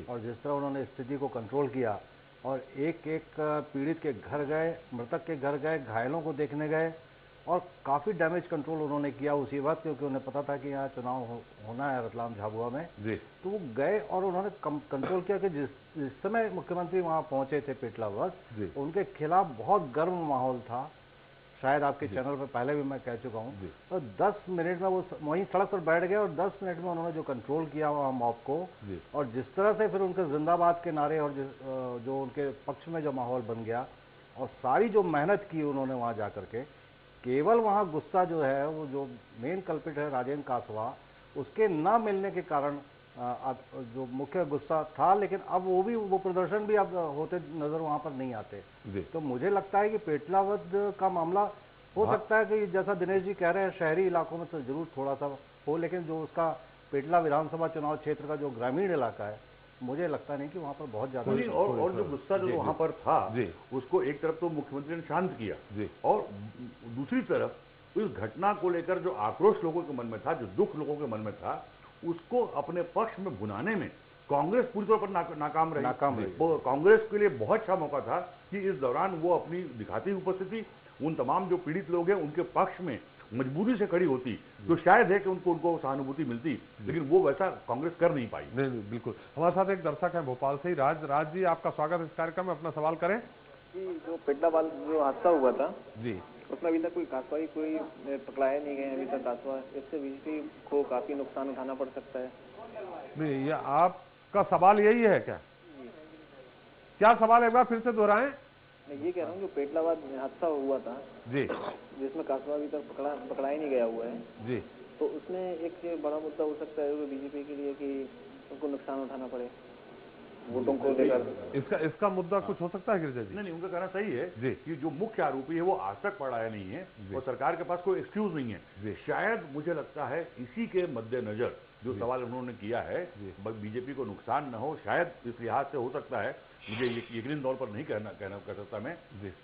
S7: और जिस तरह उन्होंने स्थिति को कंट्रोल किया और एक एक पीड़ित के घर गए, मृतक के घर गए, घायलों को देखने गए और काफ़ी डैमेज कंट्रोल उन्होंने किया उसी वक्त, क्योंकि उन्हें पता था कि यहाँ चुनाव होना है रतलाम झाबुआ में। तो वो गए और उन्होंने कंट्रोल किया कि जिस समय मुख्यमंत्री वहाँ पहुंचे थे पेटलावत, उनके खिलाफ बहुत गर्म माहौल था। शायद आपके चैनल पर पहले भी मैं कह चुका हूँ। तो 10 मिनट में वो वहीं सड़क पर बैठ गए और 10 मिनट में उन्होंने जो कंट्रोल किया वहाँ मॉब को, और जिस तरह से फिर उनके जिंदाबाद के नारे और जो उनके पक्ष में जो माहौल बन गया और सारी जो मेहनत की उन्होंने वहाँ जा करके, केवल वहाँ गुस्सा जो है, वो जो मेन कल्पिट है राजेंद्र कासवा, उसके ना मिलने के कारण जो मुख्य गुस्सा था, लेकिन अब वो प्रदर्शन भी अब होते नजर वहां पर नहीं आते। तो मुझे लगता है कि पेटलावत का मामला हो सकता है कि जैसा दिनेश जी कह रहे हैं शहरी इलाकों में तो जरूर थोड़ा सा हो, लेकिन जो उसका पेटला विधानसभा चुनाव क्षेत्र का जो ग्रामीण इलाका है, मुझे लगता नहीं कि वहां पर बहुत ज्यादा
S5: और जो गुस्सा जो वहां पर था उसको एक तरफ तो मुख्यमंत्री ने शांत किया और दूसरी तरफ उस घटना को लेकर जो आक्रोश लोगों के मन में था, जो दुख लोगों के मन में था, उसको अपने पक्ष में भुनाने में कांग्रेस पूरी तौर पर नाकाम रही। वो कांग्रेस के लिए बहुत अच्छा मौका था कि इस दौरान वो अपनी दिखाती उपस्थिति उन तमाम जो पीड़ित लोग हैं उनके पक्ष में मजबूरी से खड़ी होती, तो शायद है कि उनको सहानुभूति मिलती, लेकिन वो वैसा कांग्रेस कर नहीं पाई।
S1: नहीं, बिल्कुल। हमारे साथ एक दर्शक है भोपाल से ही, राज जी, आपका स्वागत है इस कार्यक्रम में, अपना सवाल करें।
S8: जी, जो पेटलावाल जो हादसा हुआ था
S1: जी,
S8: उसमें अभी तक कोई कासवा ही कोई पकड़ाया नहीं गया अभी तक कासवा, इससे बीजेपी को काफी नुकसान उठाना पड़ सकता है।
S1: नहीं, ये आपका सवाल यही है क्या सवाल एक बार फिर से दोहराएं?
S8: मैं ये कह रहा हूँ जो पेटलावाल हादसा हुआ था
S1: जी,
S8: जिसमें कासवा अभी तक पकड़ाया नहीं गया हुआ है
S1: जी,
S8: तो उसमें एक बड़ा मुद्दा हो सकता है बीजेपी के लिए कि उनको नुकसान उठाना पड़े वोटों को लेकर।
S1: इसका मुद्दा कुछ हो सकता है गिरिजा जी?
S5: नहीं, उनका कहना सही है कि जो मुख्य आरोपी है वो आज तक पकड़ाया नहीं है और सरकार के पास कोई एक्सक्यूज नहीं है। शायद मुझे लगता है इसी के मद्देनजर जो सवाल उन्होंने किया है, बीजेपी को नुकसान न हो, शायद इस लिहाज से हो सकता है। मुझे यकीनी तौर पर नहीं कह सकता मैं।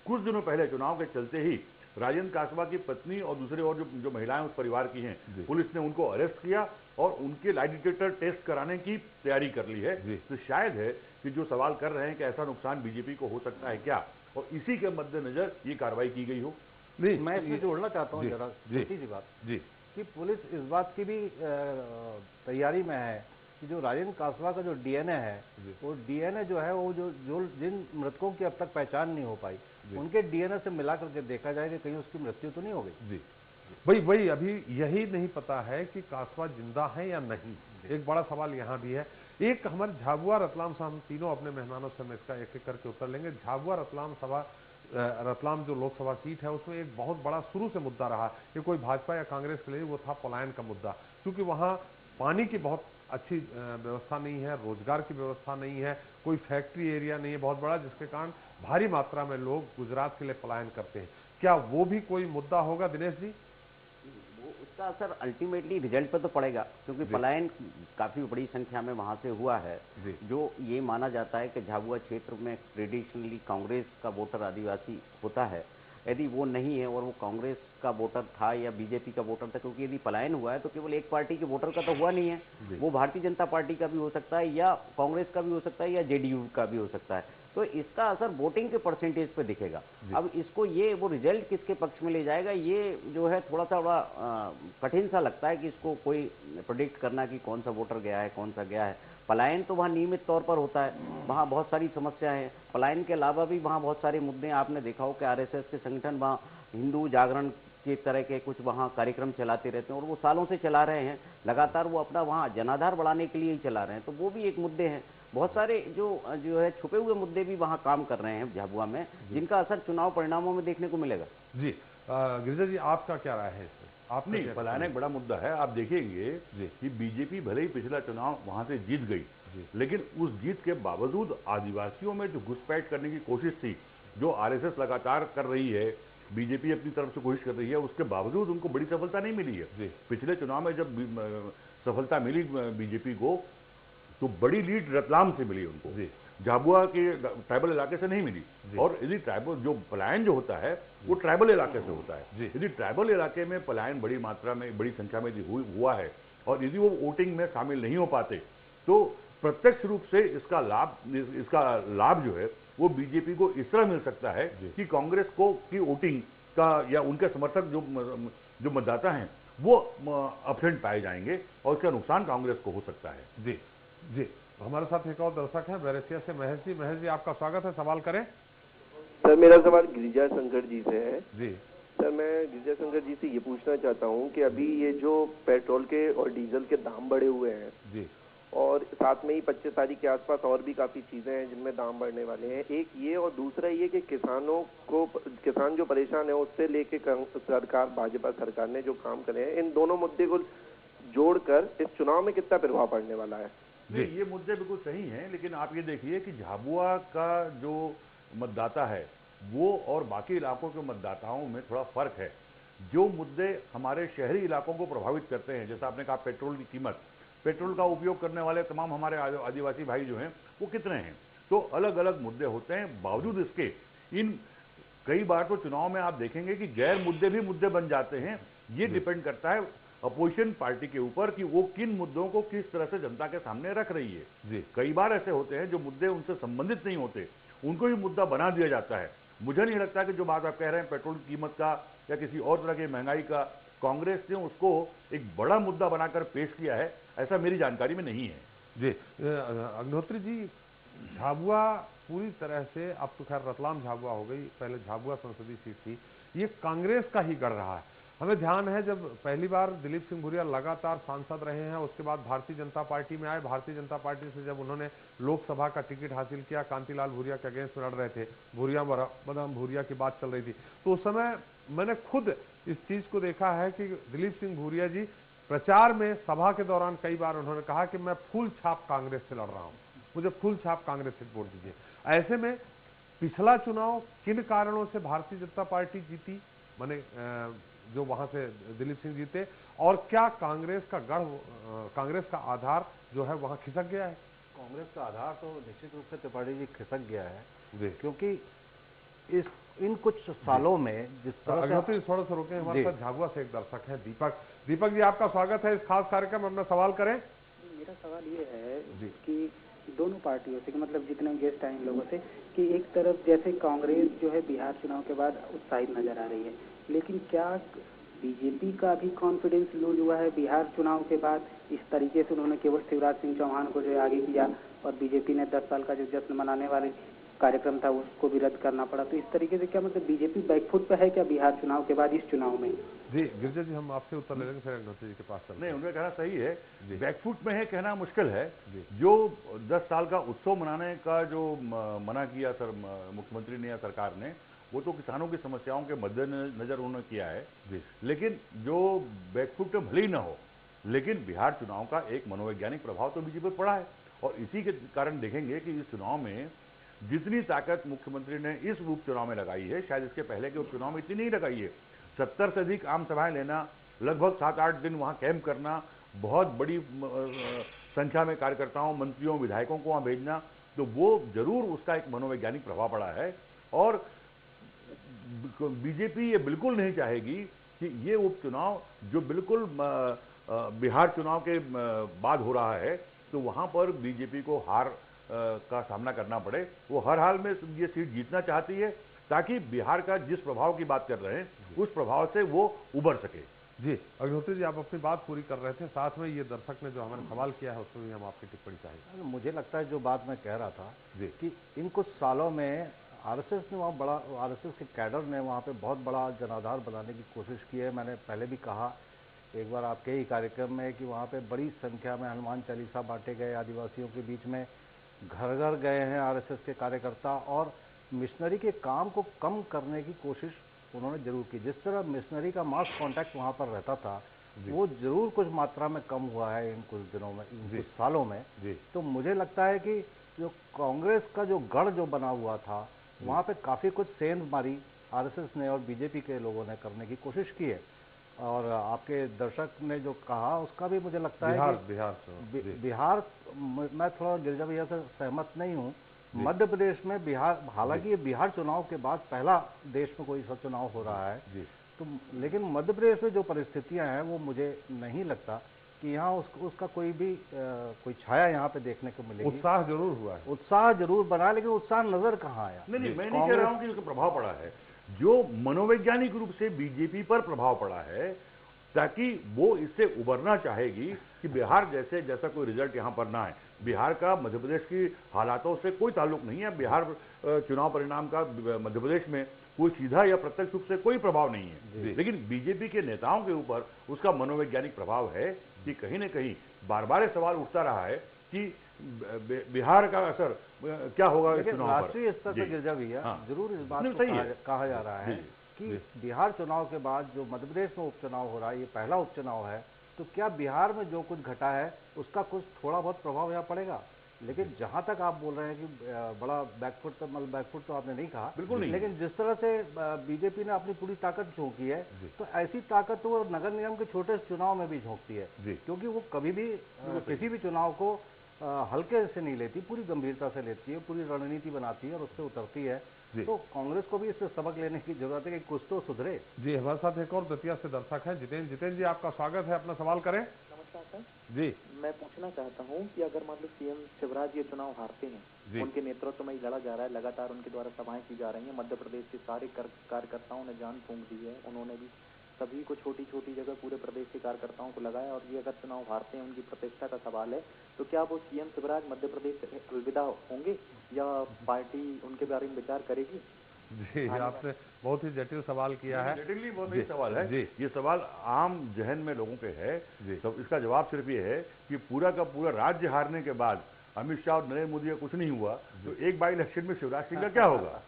S5: कुछ दिनों पहले चुनाव के चलते ही राजेंद्र कासवा की पत्नी और दूसरे और जो महिलाएं उस परिवार की हैं, पुलिस ने उनको अरेस्ट किया और उनके लाई डिटेक्टर टेस्ट कराने की तैयारी कर ली है। तो शायद है कि जो सवाल कर रहे हैं कि ऐसा नुकसान बीजेपी को हो सकता है क्या, और इसी के मद्देनजर ये कार्रवाई की गई हो।
S7: नहीं, मैं इसमें जोड़ना चाहता हूँ जरा छोटी सी बात कि पुलिस इस बात की भी तैयारी में है कि जो राजेंद्र कासवा का जो डीएनए है, वो डीएनए जो है वो जो जिन मृतकों की अब तक पहचान नहीं हो पाई, उनके डीएनए से मिला करके देखा जाए कि कहीं उसकी मृत्यु तो नहीं हो गई।
S1: जी, वही अभी यही नहीं पता है कि कासवा जिंदा है या नहीं। एक बड़ा सवाल यहाँ भी है। एक हमारे झाबुआ रतलाम से, हम तीनों अपने मेहमानों से हम इसका एक एक करके उत्तर लेंगे। झाबुआ रतलाम जो लोकसभा सीट है उसमें एक बहुत बड़ा शुरू से मुद्दा रहा, ये कोई भाजपा या कांग्रेस के लिए, वो था पलायन का मुद्दा। क्योंकि वहाँ पानी की बहुत अच्छी व्यवस्था नहीं है, रोजगार की व्यवस्था नहीं है, कोई फैक्ट्री एरिया नहीं है बहुत बड़ा, जिसके कारण भारी मात्रा में लोग गुजरात के लिए पलायन करते हैं। क्या वो भी कोई मुद्दा होगा दिनेश जी?
S6: उसका असर अल्टीमेटली रिजल्ट पर तो पड़ेगा, क्योंकि पलायन काफी बड़ी संख्या में वहां से हुआ है। जो ये माना जाता है कि झाबुआ क्षेत्र में ट्रेडिशनली कांग्रेस का वोटर आदिवासी होता है, यदि वो नहीं है और वो कांग्रेस का वोटर था या बीजेपी का वोटर था, क्योंकि यदि पलायन हुआ है तो केवल एक पार्टी के वोटर का तो हुआ नहीं है, वो भारतीय जनता पार्टी का भी हो सकता है या कांग्रेस का भी हो सकता है या जेडीयू का भी हो सकता है। तो इसका असर वोटिंग के परसेंटेज पे दिखेगा। अब इसको वो रिजल्ट किसके पक्ष में ले जाएगा, ये जो है थोड़ा सा बड़ा कठिन सा लगता है कि इसको कोई प्रेडिक्ट करना कि कौन सा वोटर गया है कौन सा गया है। पलायन तो वहाँ नियमित तौर पर होता है, वहाँ बहुत सारी समस्याएं हैं। पलायन के अलावा भी वहाँ बहुत सारे मुद्दे, आपने देखा हो कि आरएसएस के संगठन वहाँ हिंदू जागरण के तरह के कुछ वहाँ कार्यक्रम चलाते रहते हैं और वो सालों से चला रहे हैं लगातार, वो अपना वहाँ जनाधार बढ़ाने के लिए ही चला रहे हैं, तो वो भी एक मुद्दे हैं। बहुत सारे जो है छुपे हुए मुद्दे भी वहाँ काम कर रहे हैं झाबुआ में, जिनका असर चुनाव परिणामों में देखने को मिलेगा।
S1: जी गिरिजा जी, आपका क्या राय है इसमें? आप
S5: नहीं, पलायन एक बड़ा मुद्दा है। आप देखेंगे कि बीजेपी भले ही पिछला चुनाव वहां से जीत गई, लेकिन उस जीत के बावजूद आदिवासियों में जो घुसपैठ करने की कोशिश थी, जो आरएसएस लगातार कर रही है, बीजेपी अपनी तरफ से कोशिश कर रही है, उसके बावजूद उनको बड़ी सफलता नहीं मिली है। पिछले चुनाव में जब सफलता मिली बीजेपी को, तो बड़ी लीड रतलाम से मिली उनको, झाबुआ के ट्राइबल इलाके से नहीं मिली। और यदि ट्राइबल जो पलायन जो होता है वो ट्राइबल इलाके से होता है। यदि ट्राइबल इलाके में पलायन बड़ी मात्रा में, बड़ी संख्या में हुआ है, और यदि वो वोटिंग में शामिल नहीं हो पाते, तो प्रत्यक्ष रूप से इसका लाभ जो है वो बीजेपी को इस तरह मिल सकता है कि कांग्रेस को की वोटिंग का या उनके समर्थक जो मतदाता हैं वो अब्सेंट पाए जाएंगे, और उसका नुकसान कांग्रेस को हो सकता है।
S1: जी जी, हमारे साथ एक और दर्शक हैं बैरेसिया से, महेश जी। महेश जी, आपका स्वागत है, सवाल करें।
S9: सर, मेरा सवाल गिरिजा शंकर जी से है।
S1: जी
S9: सर, मैं गिरिजा शंकर जी से ये पूछना चाहता हूँ कि अभी ये जो पेट्रोल के और डीजल के दाम बढ़े हुए हैं
S1: जी,
S9: और साथ में ही 25 तारीख के आसपास और भी काफी चीजें हैं जिनमें दाम बढ़ने वाले हैं, एक ये और दूसरा ये कि किसान जो परेशान है उससे लेके सरकार, भाजपा सरकार ने जो काम करे हैं, इन दोनों मुद्दे को जोड़कर इस चुनाव में कितना प्रभाव पड़ने वाला है?
S5: नहीं, ये मुद्दे बिल्कुल सही हैं, लेकिन आप ये देखिए कि झाबुआ का जो मतदाता है वो और बाकी इलाकों के मतदाताओं में थोड़ा फर्क है। जो मुद्दे हमारे शहरी इलाकों को प्रभावित करते हैं, जैसा आपने कहा पेट्रोल की कीमत, पेट्रोल का उपयोग करने वाले तमाम हमारे आदिवासी भाई जो हैं वो कितने हैं, तो अलग अलग मुद्दे होते हैं। बावजूद इसके इन कई बार तो चुनाव में आप देखेंगे कि गैर मुद्दे भी मुद्दे बन जाते हैं। ये डिपेंड करता है अपोजिशन पार्टी के ऊपर कि वो किन मुद्दों को किस तरह से जनता के सामने रख रही है। जी, कई बार ऐसे होते हैं जो मुद्दे उनसे संबंधित नहीं होते, उनको भी मुद्दा बना दिया जाता है। मुझे नहीं लगता कि जो बात आप कह रहे हैं पेट्रोल की कीमत का या किसी और तरह की महंगाई का, कांग्रेस ने उसको एक बड़ा मुद्दा बनाकर पेश किया है, ऐसा मेरी जानकारी में नहीं है।
S1: जी अग्निहोत्री जी, झाबुआ पूरी तरह से, अब तो खैर रतलाम झाबुआ हो गई, पहले झाबुआ संसदीय सीट थी, ये कांग्रेस का ही गढ़ रहा है। हमें ध्यान है जब पहली बार दिलीप सिंह भूरिया लगातार सांसद रहे हैं, उसके बाद भारतीय जनता पार्टी में आए, भारतीय जनता पार्टी से जब उन्होंने लोकसभा का टिकट हासिल किया, कांतिलाल भूरिया के अगेंस्ट में लड़ रहे थे, भूरिया बदाम भूरिया की बात चल रही थी, तो उस समय मैंने खुद इस चीज को देखा है कि दिलीप सिंह भूरिया जी प्रचार में, सभा के दौरान कई बार उन्होंने कहा कि मैं फूल छाप कांग्रेस से लड़ रहा हूं, मुझे फूल छाप कांग्रेस से वोट दीजिए। ऐसे में पिछला चुनाव किन कारणों से भारतीय जनता पार्टी जीती, माने जो वहां से दिलीप सिंह जीते, और क्या कांग्रेस का गढ़, कांग्रेस का आधार जो है वहां खिसक गया है?
S7: कांग्रेस का आधार तो निश्चित रूप से त्रिपाठी जी खिसक गया है, क्योंकि इन कुछ सालों में जिस तरह से,
S1: थोड़ा सा रोकें, हमारे साथ झाबुआ से एक दर्शक है दीपक। दीपक जी, आपका स्वागत है इस खास कार्यक्रम में, अपना सवाल करें।
S10: मेरा सवाल ये है कि दोनों पार्टियों से, मतलब जितने गेस्ट आए इन लोगों से, कि एक तरफ जैसे कांग्रेस जो है बिहार चुनाव के बाद उत्साहित नजर आ रही है, लेकिन क्या बीजेपी का भी कॉन्फिडेंस लूज हुआ है बिहार चुनाव के बाद? इस तरीके से उन्होंने केवल शिवराज सिंह चौहान को जो है आगे किया, और बीजेपी ने 10 साल का जो जश्न मनाने वाले कार्यक्रम था उसको भी रद्द करना पड़ा। तो इस तरीके से क्या मतलब बीजेपी बैकफुट पे है क्या बिहार चुनाव के बाद इस चुनाव में?
S1: जी गिरिजा जी, हम आपसे उत्तर ले लेंगे, फिर अग्निहोत्री जी के पास चलते हैं।
S5: नहीं, उनका कहना सही है, बैकफुट में है कहना मुश्किल है। जो 10 साल का उत्सव मनाने का जो मना किया सर मुख्यमंत्री ने या सरकार ने, वो तो किसानों की समस्याओं के मद्देनजर उन्होंने किया है। लेकिन जो बैकफुट भले ही ना हो, लेकिन बिहार चुनाव का एक मनोवैज्ञानिक प्रभाव तो बीजेपी पर पड़ा है, और इसी के कारण देखेंगे कि इस चुनाव में जितनी ताकत मुख्यमंत्री ने इस उपचुनाव में लगाई है, शायद इसके पहले के उपचुनाव में इतनी नहीं लगाई है। 70 से अधिक आम सभाएं लेना, लगभग 7-8 दिन वहां कैंप करना, बहुत बड़ी संख्या में कार्यकर्ताओं, मंत्रियों, विधायकों को वहां भेजना, तो वो जरूर उसका एक मनोवैज्ञानिक प्रभाव पड़ा है। और बीजेपी ये बिल्कुल नहीं चाहेगी कि ये उपचुनाव जो बिल्कुल बिहार चुनाव के बाद हो रहा है, तो वहां पर बीजेपी को हार का सामना करना पड़े। वो हर हाल में ये सीट जीतना चाहती है, ताकि बिहार का जिस प्रभाव की बात कर रहे हैं उस प्रभाव से वो उबर सके।
S1: जी अग्निहोत्री जी, आप अपनी बात पूरी कर रहे थे, साथ में ये दर्शक ने जो हमारे सवाल किया है उसमें भी हम आपकी टिप्पणी चाहेंगे।
S7: मुझे लगता है जो बात मैं कह रहा था कि इन कुछ सालों में आरएसएस ने वहाँ बड़ा, आरएसएस के कैडर ने वहाँ पे बहुत बड़ा जनाधार बनाने की कोशिश की है। मैंने पहले भी कहा एक बार आपके ही कार्यक्रम में कि वहाँ पे बड़ी संख्या में हनुमान चालीसा बांटे गए आदिवासियों के बीच में, घर घर गए हैं आरएसएस के कार्यकर्ता और मिशनरी के काम को कम करने की कोशिश उन्होंने जरूर की। जिस तरह मिशनरी का मास कांटेक्ट वहाँ पर रहता था वो जरूर कुछ मात्रा में कम हुआ है इन कुछ दिनों में, इन कुछ सालों में। तो मुझे लगता है कि जो कांग्रेस का जो गढ़ जो बना हुआ था वहाँ पे काफ़ी कुछ सेंध मारी आरएसएस ने और बीजेपी के लोगों ने करने की कोशिश की है। और आपके दर्शक ने जो कहा उसका भी मुझे लगता है कि बिहार मैं थोड़ा गिरजा भैया से सहमत नहीं हूँ। मध्य प्रदेश में बिहार, हालांकि ये बिहार चुनाव के बाद पहला देश में कोई सा चुनाव हो रहा है, तो लेकिन मध्य प्रदेश में जो परिस्थितियां हैं वो मुझे नहीं लगता कि यहाँ उसका कोई भी कोई छाया यहाँ पे देखने को मिलेगी।
S1: उत्साह जरूर हुआ है,
S7: उत्साह जरूर बना, लेकिन उत्साह नजर कहाँ आया?
S5: नहीं, मैं नहीं कह रहा हूँ कि उसका प्रभाव पड़ा है। जो मनोवैज्ञानिक रूप से बीजेपी पर प्रभाव पड़ा है, ताकि वो इससे उबरना चाहेगी कि बिहार जैसा कोई रिजल्ट यहाँ पर ना है। बिहार का मध्य प्रदेश की हालातों से कोई ताल्लुक नहीं है। बिहार चुनाव परिणाम का मध्य प्रदेश में कोई सीधा या प्रत्यक्ष रूप से कोई प्रभाव नहीं है, लेकिन बीजेपी के नेताओं के ऊपर उसका मनोवैज्ञानिक प्रभाव है कि कहीं न कहीं बार बार सवाल उठता रहा है कि बिहार का असर क्या होगा इस चुनाव पर।
S7: राष्ट्रीय स्तर पर गिरजा भैया जरूर इस बात को कहा जा रहा है कि बिहार चुनाव के बाद जो मध्य प्रदेश में उपचुनाव हो रहा है, ये पहला उपचुनाव है, तो क्या बिहार में जो कुछ घटा है उसका कुछ थोड़ा बहुत प्रभाव यहाँ पड़ेगा। लेकिन जहां तक आप बोल रहे हैं कि बड़ा बैकफुट तो आपने नहीं कहा, बिल्कुल नहीं, लेकिन जिस तरह से बीजेपी ने अपनी पूरी ताकत झोंकी है, तो ऐसी ताकत तो वो नगर निगम के छोटे चुनाव में भी झोंकती है, क्योंकि वो कभी भी किसी भी चुनाव को हल्के से नहीं लेती, पूरी गंभीरता से लेती है, पूरी रणनीति बनाती है और उससे उतरती है। तो कांग्रेस को भी इससे सबक लेने की जरूरत है कि कुछ तो सुधरे।
S1: जी, हमारे साथ एक और दतिया से दर्शक है, जितेंद्र जी, आपका स्वागत है, अपना सवाल करें।
S11: नमस्कार सर
S1: जी,
S11: मैं पूछना चाहता हूं कि अगर मान लो सीएम शिवराज ये चुनाव हारते हैं, उनके नेतृत्व में लड़ा जा रहा है, लगातार उनके द्वारा सभाएं की जा रही हैं, मध्य प्रदेश के सारे कार्यकर्ताओं ने जान फूंक दी है, उन्होंने भी सभी को छोटी छोटी जगह पूरे प्रदेश के कार्यकर्ताओं को लगाया, और ये अगर चुनाव हारते हैं, उनकी प्रतिष्ठा का सवाल है, तो क्या वो सीएम शिवराज मध्य प्रदेश से अलविदा होंगे या पार्टी उनके बारे में विचार करेगी?
S1: जी, आपने बहुत ही जटिल सवाल किया है।
S5: जटिल बहुत ही सवाल है। ये सवाल आम जहन में लोगों के है। तो इसका जवाब सिर्फ ये है कि पूरा का पूरा राज्य हारने के बाद अमित शाह और नरेंद्र मोदी का कुछ नहीं हुआ, तो एक बाई इलेक्शन में शिवराज सिंह का क्या होगा।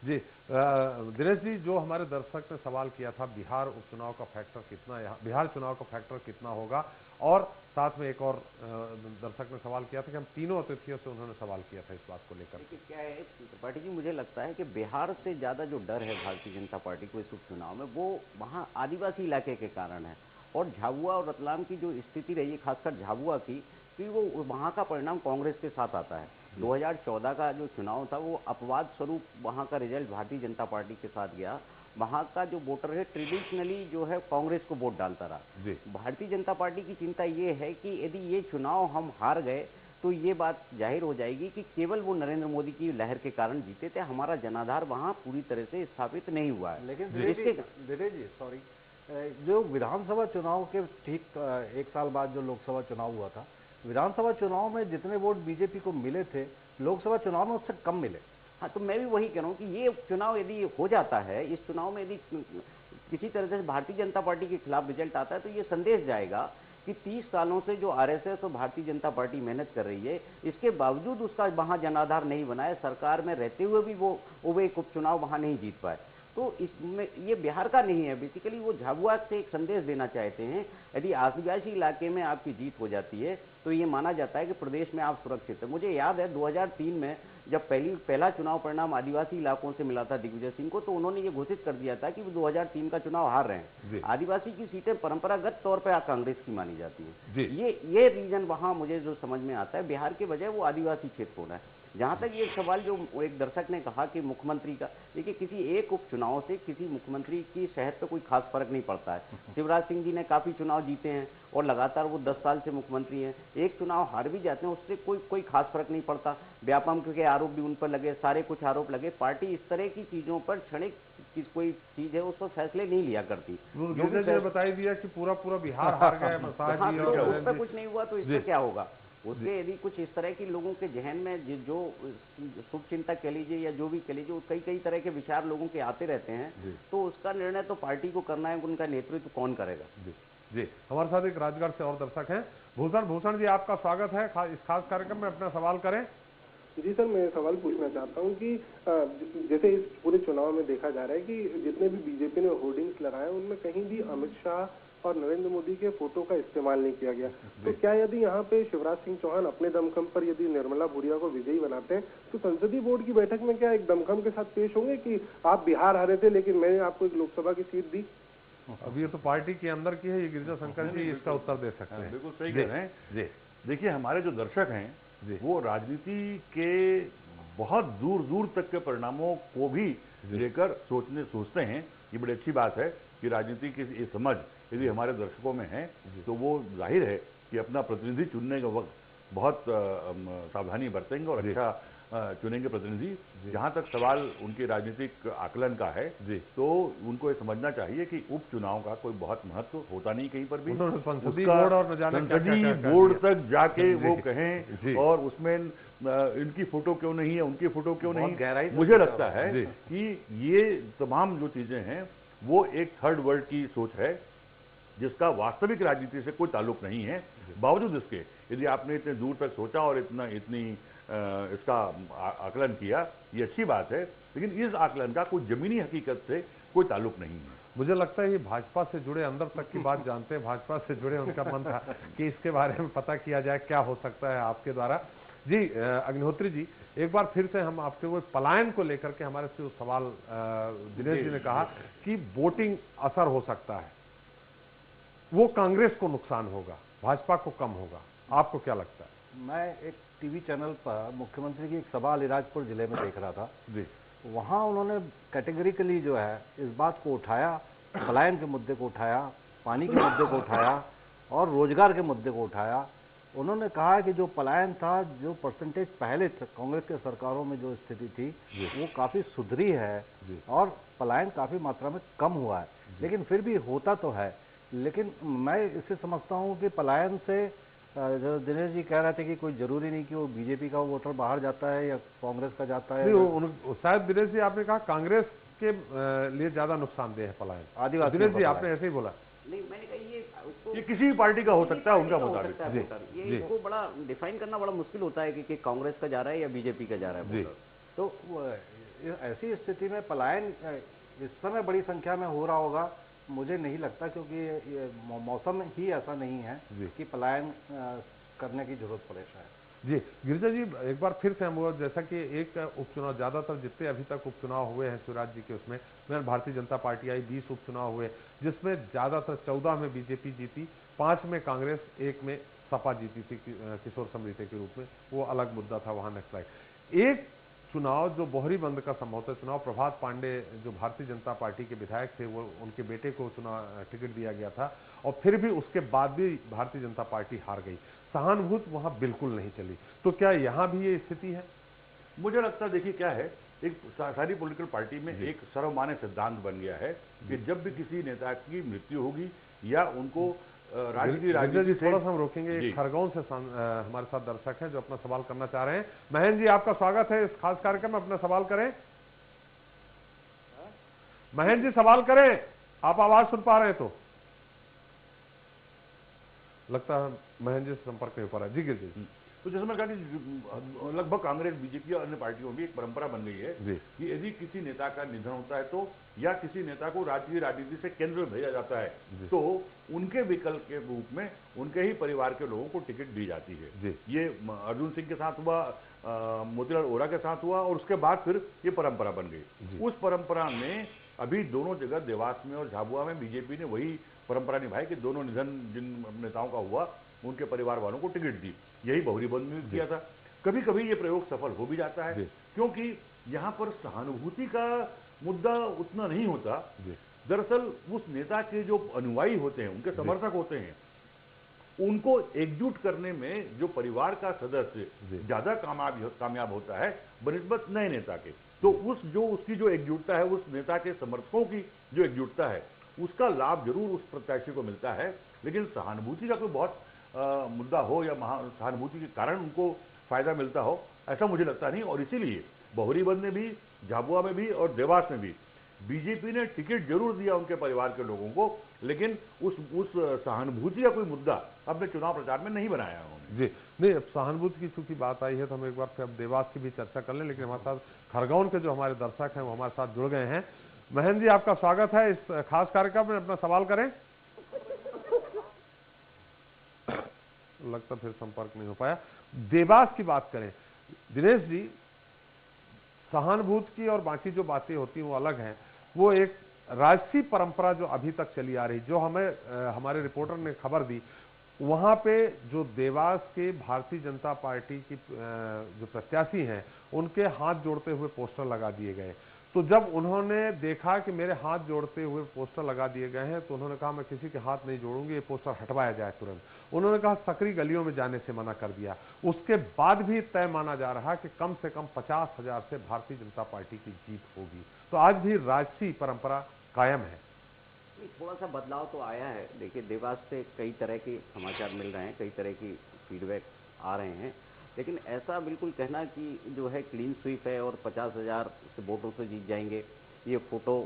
S1: जी, दिनेश जी, जो हमारे दर्शक ने सवाल किया था बिहार उपचुनाव का फैक्टर कितना, बिहार चुनाव का फैक्टर कितना होगा, और साथ में एक और दर्शक ने सवाल किया था कि हम तीनों अतिथियों से उन्होंने सवाल किया था इस बात को लेकर।
S6: क्या है त्रिपाठी जी, मुझे लगता है कि बिहार से ज्यादा जो डर है भारतीय जनता पार्टी को इस उपचुनाव में, वो वहाँ आदिवासी इलाके के कारण है, और झाबुआ और रतलाम की जो स्थिति रही है, खासकर झाबुआ की, कि वो वहाँ का परिणाम कांग्रेस के साथ आता है। 2014 का जो चुनाव था वो अपवाद स्वरूप वहाँ का रिजल्ट भारतीय जनता पार्टी के साथ गया। वहाँ का जो वोटर है ट्रेडिशनली जो है कांग्रेस को वोट डालता रहा। भारतीय जनता पार्टी की चिंता ये है कि यदि ये चुनाव हम हार गए तो ये बात जाहिर हो जाएगी कि केवल वो नरेंद्र मोदी की लहर के कारण जीते थे, हमारा जनाधार वहाँ पूरी तरह से स्थापित नहीं हुआ है।
S7: लेकिन दिनेश जी, सॉरी, जो विधानसभा चुनाव के ठीक एक साल बाद जो लोकसभा चुनाव हुआ था, विधानसभा चुनाव में जितने वोट बीजेपी को मिले थे, लोकसभा चुनाव में उससे कम मिले।
S6: हाँ, तो मैं भी वही कह रहा हूँ कि ये चुनाव यदि हो जाता है, इस चुनाव में यदि किसी तरह से भारतीय जनता पार्टी के खिलाफ रिजल्ट आता है, तो ये संदेश जाएगा कि 30 सालों से जो आरएसएस और भारतीय जनता पार्टी मेहनत कर रही है, इसके बावजूद उसका वहाँ जनाधार नहीं बना है, सरकार में रहते हुए भी वो एक उपचुनाव वहाँ नहीं जीत पाए। तो इसमें ये बिहार का नहीं है, बेसिकली वो झाबुआ से एक संदेश देना चाहते हैं, यदि आदिवासी इलाके में आपकी जीत हो जाती है तो ये माना जाता है कि प्रदेश में आप सुरक्षित है। मुझे याद है 2003 में जब पहला चुनाव परिणाम आदिवासी इलाकों से मिला था दिग्विजय सिंह को, तो उन्होंने ये घोषित कर दिया था कि वो 2003 का चुनाव हार रहे हैं। आदिवासी की सीटें परंपरागत तौर पर कांग्रेस की मानी जाती है। ये रीजन वहां मुझे जो समझ में आता है, बिहार के बजाय वो आदिवासी क्षेत्र होना है। जहां तक ये सवाल जो एक दर्शक ने कहा कि मुख्यमंत्री का, देखिए किसी एक उपचुनाव से किसी मुख्यमंत्री की सेहत पे कोई खास फर्क नहीं पड़ता है। शिवराज सिंह जी ने काफी चुनाव जीते हैं और लगातार वो 10 साल से मुख्यमंत्री हैं, एक चुनाव हार भी जाते हैं उससे कोई खास फर्क नहीं पड़ता। व्यापम के आरोप भी उन पर लगे, सारे कुछ आरोप लगे। पार्टी इस तरह की चीजों पर क्षणिक कोई चीज है उस पर फैसले नहीं लिया करती।
S1: जो बताई दिया कि पूरा बिहार हार गए,
S6: उस पर कुछ नहीं हुआ, तो इससे क्या होगा? उससे यदि कुछ इस तरह की लोगों के जहन में जो शुभ चिंतक कह लीजिए या जो भी कह लीजिए, कई तरह के विचार लोगों के आते रहते हैं, तो उसका निर्णय तो पार्टी को करना है, उनका नेतृत्व कौन करेगा।
S1: जी, हमारे साथ एक राजगढ़ से और दर्शक हैं, भूषण जी, आपका स्वागत है इस खास कार्यक्रम में, अपना सवाल करें।
S12: जी सर, मैं सवाल पूछना चाहता हूँ कि जैसे इस पूरे चुनाव में देखा जा रहा है कि जितने भी बीजेपी ने होर्डिंग्स लगाए उनमें कहीं भी अमित शाह और नरेंद्र मोदी के फोटो का इस्तेमाल नहीं किया गया। तो क्या यदि यहाँ पे शिवराज सिंह चौहान अपने दमखम पर यदि निर्मला भूरिया को विजयी बनाते हैं तो संसदीय बोर्ड की बैठक में क्या एक दमखम के साथ पेश होंगे कि आप बिहार हारे थे लेकिन मैंने आपको एक लोकसभा की सीट दी?
S1: अब ये तो पार्टी के अंदर की है, ये गिरिजा शंकर जी इसका उत्तर दे सकते हैं।
S5: बिल्कुल सही कह रहे हैं जी। देखिए, हमारे जो दर्शक हैं वो राजनीति के बहुत दूर दूर तक के परिणामों को भी लेकर सोचते हैं। ये बड़ी अच्छी बात है कि राजनीति की ये समझ यदि हमारे दर्शकों में है तो वो जाहिर है कि अपना प्रतिनिधि चुनने के वक्त बहुत सावधानी बरतेंगे और अच्छा चुनेंगे प्रतिनिधि। जहां तक सवाल उनके राजनीतिक आकलन का है तो उनको ये समझना चाहिए कि उपचुनाव का कोई बहुत महत्व होता नहीं कहीं पर भी।
S1: संसदीय
S5: बोर्ड तक जाके वो कहें और उसमें इनकी फोटो क्यों नहीं है, उनकी फोटो क्यों नहीं, मुझे लगता है कि ये तमाम जो चीजें हैं वो एक थर्ड वर्ल्ड की सोच है जिसका वास्तविक राजनीति से कोई ताल्लुक नहीं है। बावजूद इसके यदि आपने इतने दूर तक सोचा और इतनी इसका आकलन किया, ये अच्छी बात है, लेकिन इस आकलन का कोई जमीनी हकीकत से कोई ताल्लुक नहीं है।
S1: मुझे लगता है ये भाजपा से जुड़े अंदर तक की बात जानते हैं, भाजपा से जुड़े उनका मन था कि इसके बारे में पता किया जाए क्या हो सकता है आपके द्वारा। जी अग्निहोत्री जी, एक बार फिर से हम आपके वो पलायन को लेकर के हमारे से सवाल दिनेश जी ने कहा कि वोटिंग असर हो सकता है, वो कांग्रेस को नुकसान होगा, भाजपा को कम होगा, आपको क्या लगता है?
S7: मैं एक टीवी चैनल पर मुख्यमंत्री की एक सभा अलीराजपुर जिले में देख रहा था
S1: जी।
S7: वहाँ उन्होंने कैटेगरिकली जो है इस बात को उठाया, पलायन के मुद्दे को उठाया, पानी के मुद्दे को उठाया और रोजगार के मुद्दे को उठाया। उन्होंने कहा कि जो पलायन था, जो परसेंटेज पहले कांग्रेस के सरकारों में जो स्थिति थी वो काफ़ी सुधरी है और पलायन काफ़ी मात्रा में कम हुआ है, लेकिन फिर भी होता तो है। लेकिन मैं इसे समझता हूँ कि पलायन से जो दिनेश जी कह रहे थे कि कोई जरूरी नहीं कि वो बीजेपी का वोटर बाहर जाता है या कांग्रेस का जाता है।
S1: शायद दिनेश जी आपने कहा कांग्रेस के लिए ज्यादा नुकसानदेह है पलायन, आदिवासी। दिनेश जी आपने ऐसे ही बोला।
S6: नहीं, मैंने कहा
S5: ये किसी भी पार्टी का हो सकता है, उनका मुताबिक
S6: ये इसको बड़ा डिफाइन करना बड़ा मुश्किल होता है कि कांग्रेस का जा रहा है या बीजेपी का जा रहा है।
S7: तो ऐसी स्थिति में पलायन इस समय बड़ी संख्या में हो रहा होगा, मुझे नहीं लगता, क्योंकि ये मौसम ही ऐसा नहीं है कि पलायन करने की जरूरत पड़े शायद।
S1: जी गिरिजा जी, एक बार फिर से हम जैसा कि एक उपचुनाव, ज्यादातर जितने अभी तक उपचुनाव हुए हैं शिवराज जी के, उसमें भारतीय जनता पार्टी आई, 20 उपचुनाव हुए जिसमें ज्यादातर 14 में बीजेपी जीती, 5 में कांग्रेस, 1 में सपा जीती थी किशोर समरीते के रूप में, वो अलग मुद्दा था, वहां नेक्स्ट। एक चुनाव जो बोहरी बंद का संभवतः चुनाव, प्रभात पांडे जो भारतीय जनता पार्टी के विधायक थे, वो उनके बेटे को चुनाव टिकट दिया गया था और फिर भी उसके बाद भी भारतीय जनता पार्टी हार गई, सहानुभूति वहां बिल्कुल नहीं चली। तो क्या यहां भी ये स्थिति है?
S5: मुझे लगता है, देखिए क्या है, एक सारी पॉलिटिकल पार्टी में एक सर्वमान्य सिद्धांत बन गया है कि जब भी किसी नेता की मृत्यु होगी या उनको
S1: राजनीति थोड़ा सा हम रोकेंगे। खरगोन से हमारे साथ दर्शक हैं जो अपना सवाल करना चाह रहे हैं। महेंद्र जी, आपका स्वागत है इस खास कार्यक्रम में, अपना सवाल करें। महेंद्र जी सवाल करें, आप आवाज सुन पा रहे हैं तो? लगता है महेंद्र जी से संपर्क नहीं हो पा रहा है। जी गिरजी,
S5: तो जैसे मैं कहा कि लगभग कांग्रेस, बीजेपी और अन्य पार्टियों में एक परंपरा बन गई है कि यदि किसी नेता का निधन होता है तो या किसी नेता को राज्य राजनीति से केंद्र में भेजा जाता है तो उनके विकल्प के रूप में उनके ही परिवार के लोगों को टिकट दी जाती है। ये अर्जुन सिंह के साथ हुआ, मोतीलाल वोरा के साथ हुआ और उसके बाद फिर ये परंपरा बन गई। उस परंपरा में अभी दोनों जगह, देवास में और झाबुआ में, बीजेपी ने वही परंपरा निभाई कि दोनों निधन जिन नेताओं का हुआ उनके परिवार वालों को टिकट दी। यही बोहरी बंद में किया था। कभी कभी ये प्रयोग सफल हो भी जाता है क्योंकि यहाँ पर सहानुभूति का मुद्दा उतना नहीं होता। दरअसल उस नेता के जो अनुयायी होते हैं, उनके समर्थक होते हैं, उनको एकजुट करने में जो परिवार का सदस्य ज्यादा कामयाब होता है बनिस्बत नए नेता के। तो उसकी जो एकजुटता है, उस नेता के समर्थकों की जो एकजुटता है, उसका लाभ जरूर उस प्रत्याशी को मिलता है। लेकिन सहानुभूति का कोई बहुत मुद्दा हो या सहानुभूति के कारण उनको फायदा मिलता हो, ऐसा मुझे लगता नहीं। और इसीलिए बोहरी बंद में भी, झाबुआ में भी और देवास में भी बीजेपी ने टिकट जरूर दिया उनके परिवार के लोगों को, लेकिन उस सहानुभूति का कोई मुद्दा अपने चुनाव प्रचार में नहीं बनाया उन्होंने।
S1: जी नहीं, अब सहानुभूति की चूंकि बात आई है तो हम एक बार फिर अब देवास की भी चर्चा कर लें, लेकिन हमारे साथ खरगोन के जो हमारे दर्शक हैं वो हमारे साथ जुड़ गए हैं। महेंद्र जी, आपका स्वागत है इस खास कार्यक्रम में, अपना सवाल करें। लगता फिर संपर्क नहीं हो पाया। देवास की बात करें, दिनेश जी, सहानुभूति की और बाकी जो बातें होती हैं वो अलग हैं। वो एक राजसी परंपरा जो अभी तक चली आ रही, जो हमें हमारे रिपोर्टर ने खबर दी, वहां पे जो देवास के भारतीय जनता पार्टी की जो प्रत्याशी हैं उनके हाथ जोड़ते हुए पोस्टर लगा दिए गए। तो जब उन्होंने देखा कि मेरे हाथ जोड़ते हुए पोस्टर लगा दिए गए हैं तो उन्होंने कहा मैं किसी के हाथ नहीं जोड़ूंगी, ये पोस्टर हटवाया जाए तुरंत। उन्होंने कहा सकरी गलियों में जाने से मना कर दिया। उसके बाद भी तय माना जा रहा कि कम से कम 50,000 से भारतीय जनता पार्टी की जीत होगी। तो आज भी राजसी परंपरा कायम है।
S6: थोड़ा सा बदलाव तो आया है। देखिए, देवास से कई तरह के समाचार मिल रहे हैं, कई तरह की फीडबैक आ रहे हैं, लेकिन ऐसा बिल्कुल कहना कि जो है क्लीन स्वीप है और 50,000 से वोटों से जीत जाएंगे, ये फोटो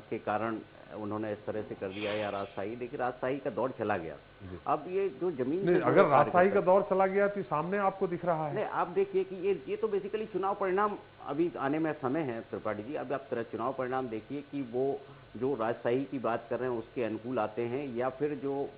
S6: के कारण उन्होंने इस तरह से कर दिया या राजशाही। देखिए, राजशाही का दौर चला गया। अब ये जो जमीन
S1: नहीं, अगर राजशाही का दौर चला गया तो सामने आपको दिख रहा है।
S6: नहीं, आप देखिए कि ये तो बेसिकली चुनाव परिणाम अभी आने में समय है त्रिपाठी जी। अब आप चुनाव परिणाम देखिए कि वो जो राजशाही की बात कर रहे हैं उसके अनुकूल आते हैं या फिर जो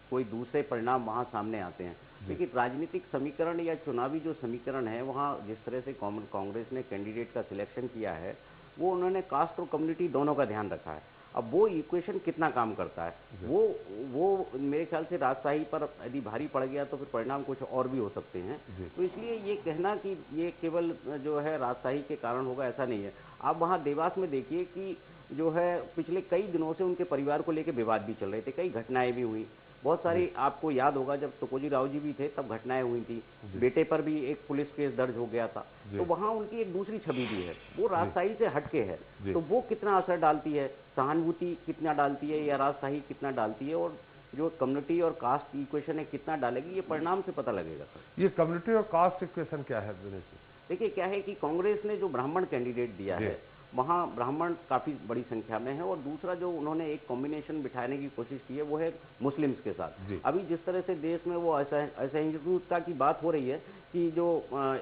S6: कोई दूसरे परिणाम वहाँ सामने आते हैं। लेकिन राजनीतिक समीकरण या चुनावी जो समीकरण है, वहाँ जिस तरह से कांग्रेस ने कैंडिडेट का सिलेक्शन किया है, वो उन्होंने कास्ट और कम्युनिटी दोनों का ध्यान रखा है। अब वो इक्वेशन कितना काम करता है, वो मेरे ख्याल से राजशाही पर यदि भारी पड़ गया तो फिर परिणाम कुछ और भी हो सकते हैं। तो इसलिए ये कहना कि ये केवल जो है राजशाही के कारण होगा, ऐसा नहीं है। आप वहाँ देवास में देखिए कि जो है पिछले कई दिनों से उनके परिवार को लेकर विवाद भी चल रहे थे, कई घटनाएं भी हुई। बहुत सारी, आपको याद होगा जब तुकोजी राव जी भी थे तब घटनाएं हुई थी, बेटे पर भी एक पुलिस केस दर्ज हो गया था। तो वहाँ उनकी एक दूसरी छवि भी है, वो राजशाही से हटके है। तो वो कितना असर डालती है, सहानुभूति कितना डालती है या राजशाही कितना डालती है, और जो कम्युनिटी और कास्ट इक्वेशन है कितना डालेगी, ये परिणाम से पता लगेगा सर।
S1: ये कम्युनिटी और कास्ट इक्वेशन क्या है दिनेश जी?
S6: देखिए, क्या है कि कांग्रेस ने जो ब्राह्मण कैंडिडेट दिया है, वहाँ ब्राह्मण काफ़ी बड़ी संख्या में है, और दूसरा जो उन्होंने एक कॉम्बिनेशन बिठाने की कोशिश की है वो है मुस्लिम्स के साथ। अभी जिस तरह से देश में वो असहिष्णुता की बात हो रही है कि जो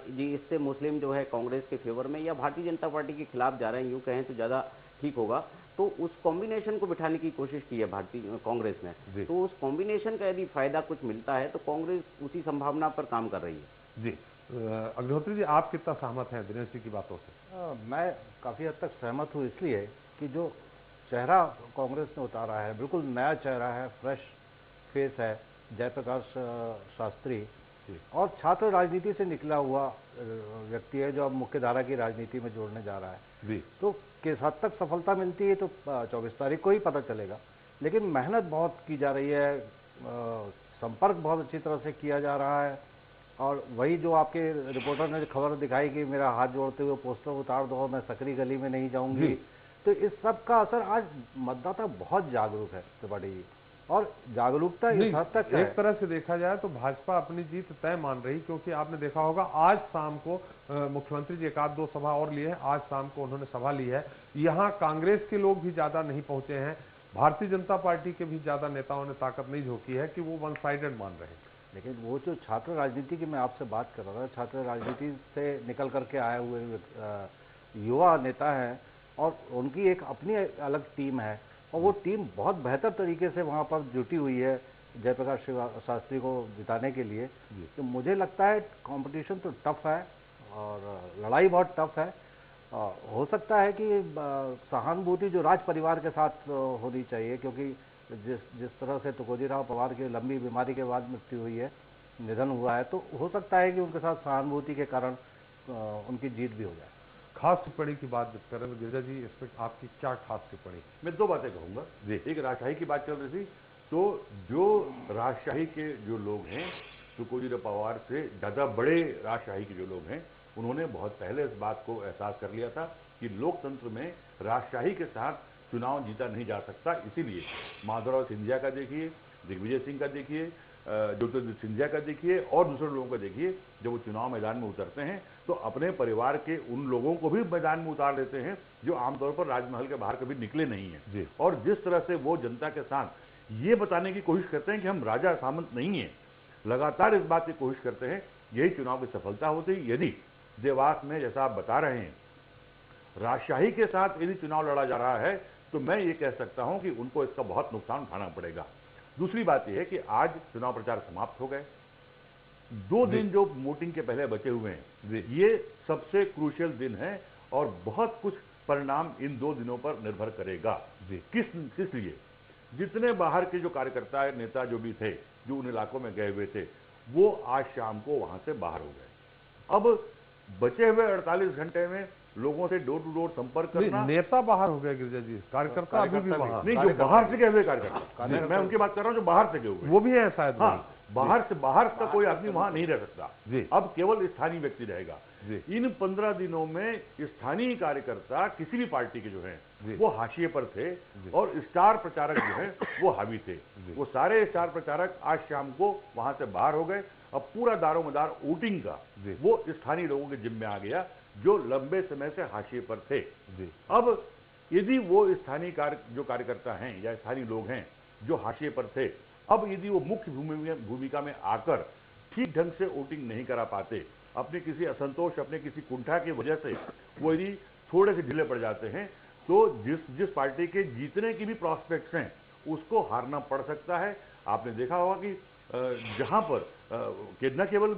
S6: इससे मुस्लिम जो है कांग्रेस के फेवर में या भारतीय जनता पार्टी के खिलाफ जा रहे हैं, यूँ कहें तो ज़्यादा ठीक होगा, तो उस कॉम्बिनेशन को बिठाने की कोशिश की है भारतीय कांग्रेस ने। तो उस कॉम्बिनेशन का यदि फायदा कुछ मिलता है तो कांग्रेस उसी संभावना पर काम कर रही है।
S1: जी, अग्निहोत्री जी, आप कितना सहमत हैं दिनेश जी की बातों से?
S7: मैं काफ़ी हद तक सहमत हूँ, इसलिए कि जो चेहरा कांग्रेस ने उतारा है बिल्कुल नया चेहरा है, फ्रेश फेस है, जयप्रकाश शास्त्री, और छात्र राजनीति से निकला हुआ व्यक्ति है जो अब मुख्यधारा की राजनीति में जोड़ने जा रहा है। तो किस हद तक सफलता मिलती है तो 24 तारीख को ही पता चलेगा, लेकिन मेहनत बहुत की जा रही है, संपर्क बहुत अच्छी तरह से किया जा रहा है। और वही जो आपके रिपोर्टर ने खबर दिखाई कि मेरा हाथ जोड़ते हुए पोस्टर उतार दो, मैं सकरी गली में नहीं जाऊंगी, तो इस सब का असर आज मतदाता बहुत जागरूक है त्रिपाठी जी, और जागरूकता इस हद तक है।
S1: एक तरह से देखा जाए तो भाजपा अपनी जीत तय मान रही, क्योंकि आपने देखा होगा आज शाम को मुख्यमंत्री जी 1-2 सभा और लिए हैं, आज शाम को उन्होंने सभा ली है। यहाँ कांग्रेस के लोग भी ज्यादा नहीं पहुंचे हैं, भारतीय जनता पार्टी के भी ज्यादा नेताओं ने ताकत नहीं झोंकी है कि वो वन साइडेड मान रहे हैं।
S7: लेकिन वो जो छात्र राजनीति की मैं आपसे बात कर रहा था, छात्र राजनीति से निकल करके आए हुए युवा नेता हैं और उनकी एक अपनी अलग टीम है, और वो टीम बहुत बेहतर तरीके से वहाँ पर जुटी हुई है जयप्रकाश शास्त्री को जिताने के लिए। तो मुझे लगता है कंपटीशन तो टफ है और लड़ाई बहुत टफ है। हो सकता है कि सहानुभूति जो राज परिवार के साथ होनी चाहिए, क्योंकि जिस तरह से तुकोजी राव पवार की लंबी बीमारी के बाद मृत्यु हुई है, निधन हुआ है, तो हो सकता है कि उनके साथ सहानुभूति के कारण उनकी जीत भी हो जाए।
S1: खास टिप्पणी की बात करें गिरिजा जी, इस पर आपकी क्या खास टिप्पणी?
S5: मैं 2 बातें कहूँगा। एक राजशाही की बात चल रही थी, तो जो राजशाही के जो लोग हैं, तुकोजी राव पवार से ज़्यादा बड़े राजशाही के जो लोग हैं, उन्होंने बहुत पहले इस बात को एहसास कर लिया था कि लोकतंत्र में राजशाही के साथ चुनाव जीता नहीं जा सकता। इसीलिए माधवराव सिंधिया का देखिए, दिग्विजय सिंह का देखिए, ज्योतिरादित्य सिंधिया का देखिए और दूसरे लोगों का देखिए, जब वो चुनाव मैदान में उतरते हैं तो अपने परिवार के उन लोगों को भी मैदान में उतार देते हैं जो आमतौर पर राजमहल के बाहर कभी निकले नहीं हैं। और जिस तरह से वो जनता के साथ ये बताने की कोशिश करते हैं कि हम राजा सामंत नहीं हैं, लगातार इस बात की कोशिश करते हैं, यही चुनाव की सफलता होती। यदि देवास में, जैसा आप बता रहे हैं, राजशाही के साथ यदि चुनाव लड़ा जा रहा है तो मैं ये कह सकता हूं कि उनको इसका बहुत नुकसान उठाना पड़ेगा। दूसरी बात यह है कि आज चुनाव प्रचार समाप्त हो गए, 2 दिन जो वोटिंग के पहले बचे हुए हैं, ये सबसे क्रूशियल दिन है और बहुत कुछ परिणाम इन 2 दिनों पर निर्भर करेगा। किस लिए? जितने बाहर के जो कार्यकर्ता नेता जो भी थे, जो उन इलाकों में गए हुए थे, वो आज शाम को वहां से बाहर हो गए। अब बचे हुए 48 घंटे में लोगों से डोर टू डोर संपर्क करना।
S1: नेता बाहर हो गए गिरिजा जी, कार्यकर्ता अभी भी वहां
S5: नहीं, जो बाहर से गए हुए कार्यकर्ता, मैं उनकी बात कर रहा हूं जो बाहर से गए हुए,
S1: वो भी है शायद।
S5: हाँ, बाहर का कोई आदमी वहां नहीं रह सकता, अब केवल स्थानीय व्यक्ति रहेगा। इन 15 दिनों में स्थानीय कार्यकर्ता किसी भी पार्टी के जो हैं वो हाशिए पर थे और स्टार प्रचारक जो हैं वो हावी थे। वो सारे स्टार प्रचारक आज शाम को वहां से बाहर हो गए। अब पूरा दारोमदार वोटिंग का वो स्थानीय लोगों के जिम्मे आ गया जो लंबे समय से हाशिए पर थे। अब यदि वो स्थानीय जो कार्यकर्ता हैं या स्थानीय लोग हैं जो हाशिए पर थे, अब यदि वो मुख्य भूमिका में आकर ठीक ढंग से वोटिंग नहीं करा पाते, अपने किसी असंतोष, अपने किसी कुंठा की वजह से वो यदि थोड़े से ढीले पड़ जाते हैं, तो जिस पार्टी के जीतने की भी प्रॉस्पेक्ट्स हैं उसको हारना पड़ सकता है। आपने देखा होगा कि जहां पर न केवल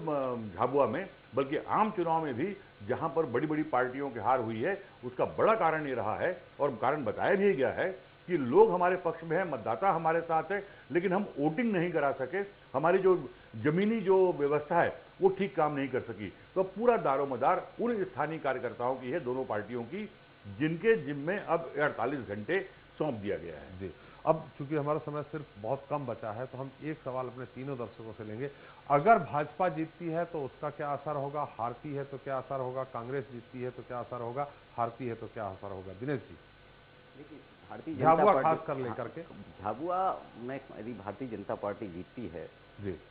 S5: झाबुआ में बल्कि आम चुनाव में भी जहां पर बड़ी बड़ी पार्टियों की हार हुई है, उसका बड़ा कारण ये रहा है और कारण बताया भी गया है कि लोग हमारे पक्ष में हैं, मतदाता हमारे साथ है, लेकिन हम वोटिंग नहीं करा सके, हमारी जो जमीनी जो व्यवस्था है वो ठीक काम नहीं कर सकी। तो पूरा दारोमदार उन स्थानीय कार्यकर्ताओं की है, दोनों पार्टियों की, जिनके जिम्मे अब 48 घंटे सौंप दिया गया है।
S1: जी, अब चूंकि हमारा समय सिर्फ बहुत कम बचा है तो हम एक सवाल अपने तीनों दर्शकों से लेंगे। अगर भाजपा जीतती है तो उसका क्या असर होगा, हारती है तो क्या असर होगा, कांग्रेस जीतती है तो क्या असर होगा, हारती है तो क्या असर होगा? दिनेश जी,
S6: देखिए भारतीय जनता पार्टी
S1: खास कर लेकर के
S6: झाबुआ में यदि भारतीय जनता पार्टी जीतती है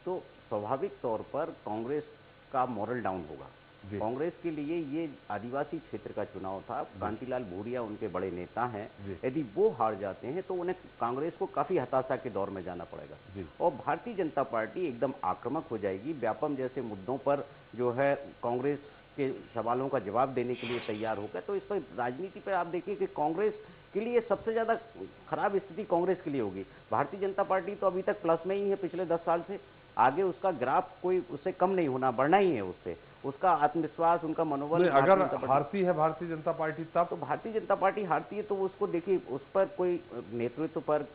S6: तो स्वाभाविक तौर पर कांग्रेस का मॉरल डाउन होगा। कांग्रेस के लिए ये आदिवासी क्षेत्र का चुनाव था, कांतिलाल भूरिया उनके बड़े नेता हैं, यदि वो हार जाते हैं तो उन्हें कांग्रेस को काफी हताशा के दौर में जाना पड़ेगा और भारतीय जनता पार्टी एकदम आक्रामक हो जाएगी। व्यापम जैसे मुद्दों पर जो है कांग्रेस के सवालों का जवाब देने के लिए तैयार होकर, तो इस पर राजनीति पर आप देखिए कि कांग्रेस के लिए सबसे ज्यादा खराब स्थिति कांग्रेस के लिए होगी। भारतीय जनता पार्टी तो अभी तक प्लस में ही है, पिछले 10 साल से आगे उसका ग्राफ कोई उससे कम नहीं होना, बढ़ना ही है उससे, उसका आत्मविश्वास, उनका मनोबल।
S1: अगर हारती है भारतीय जनता पार्टी तब
S6: तो भारतीय जनता पार्टी हारती है तो उसको देखिए उस पर कोई नेतृत्व पर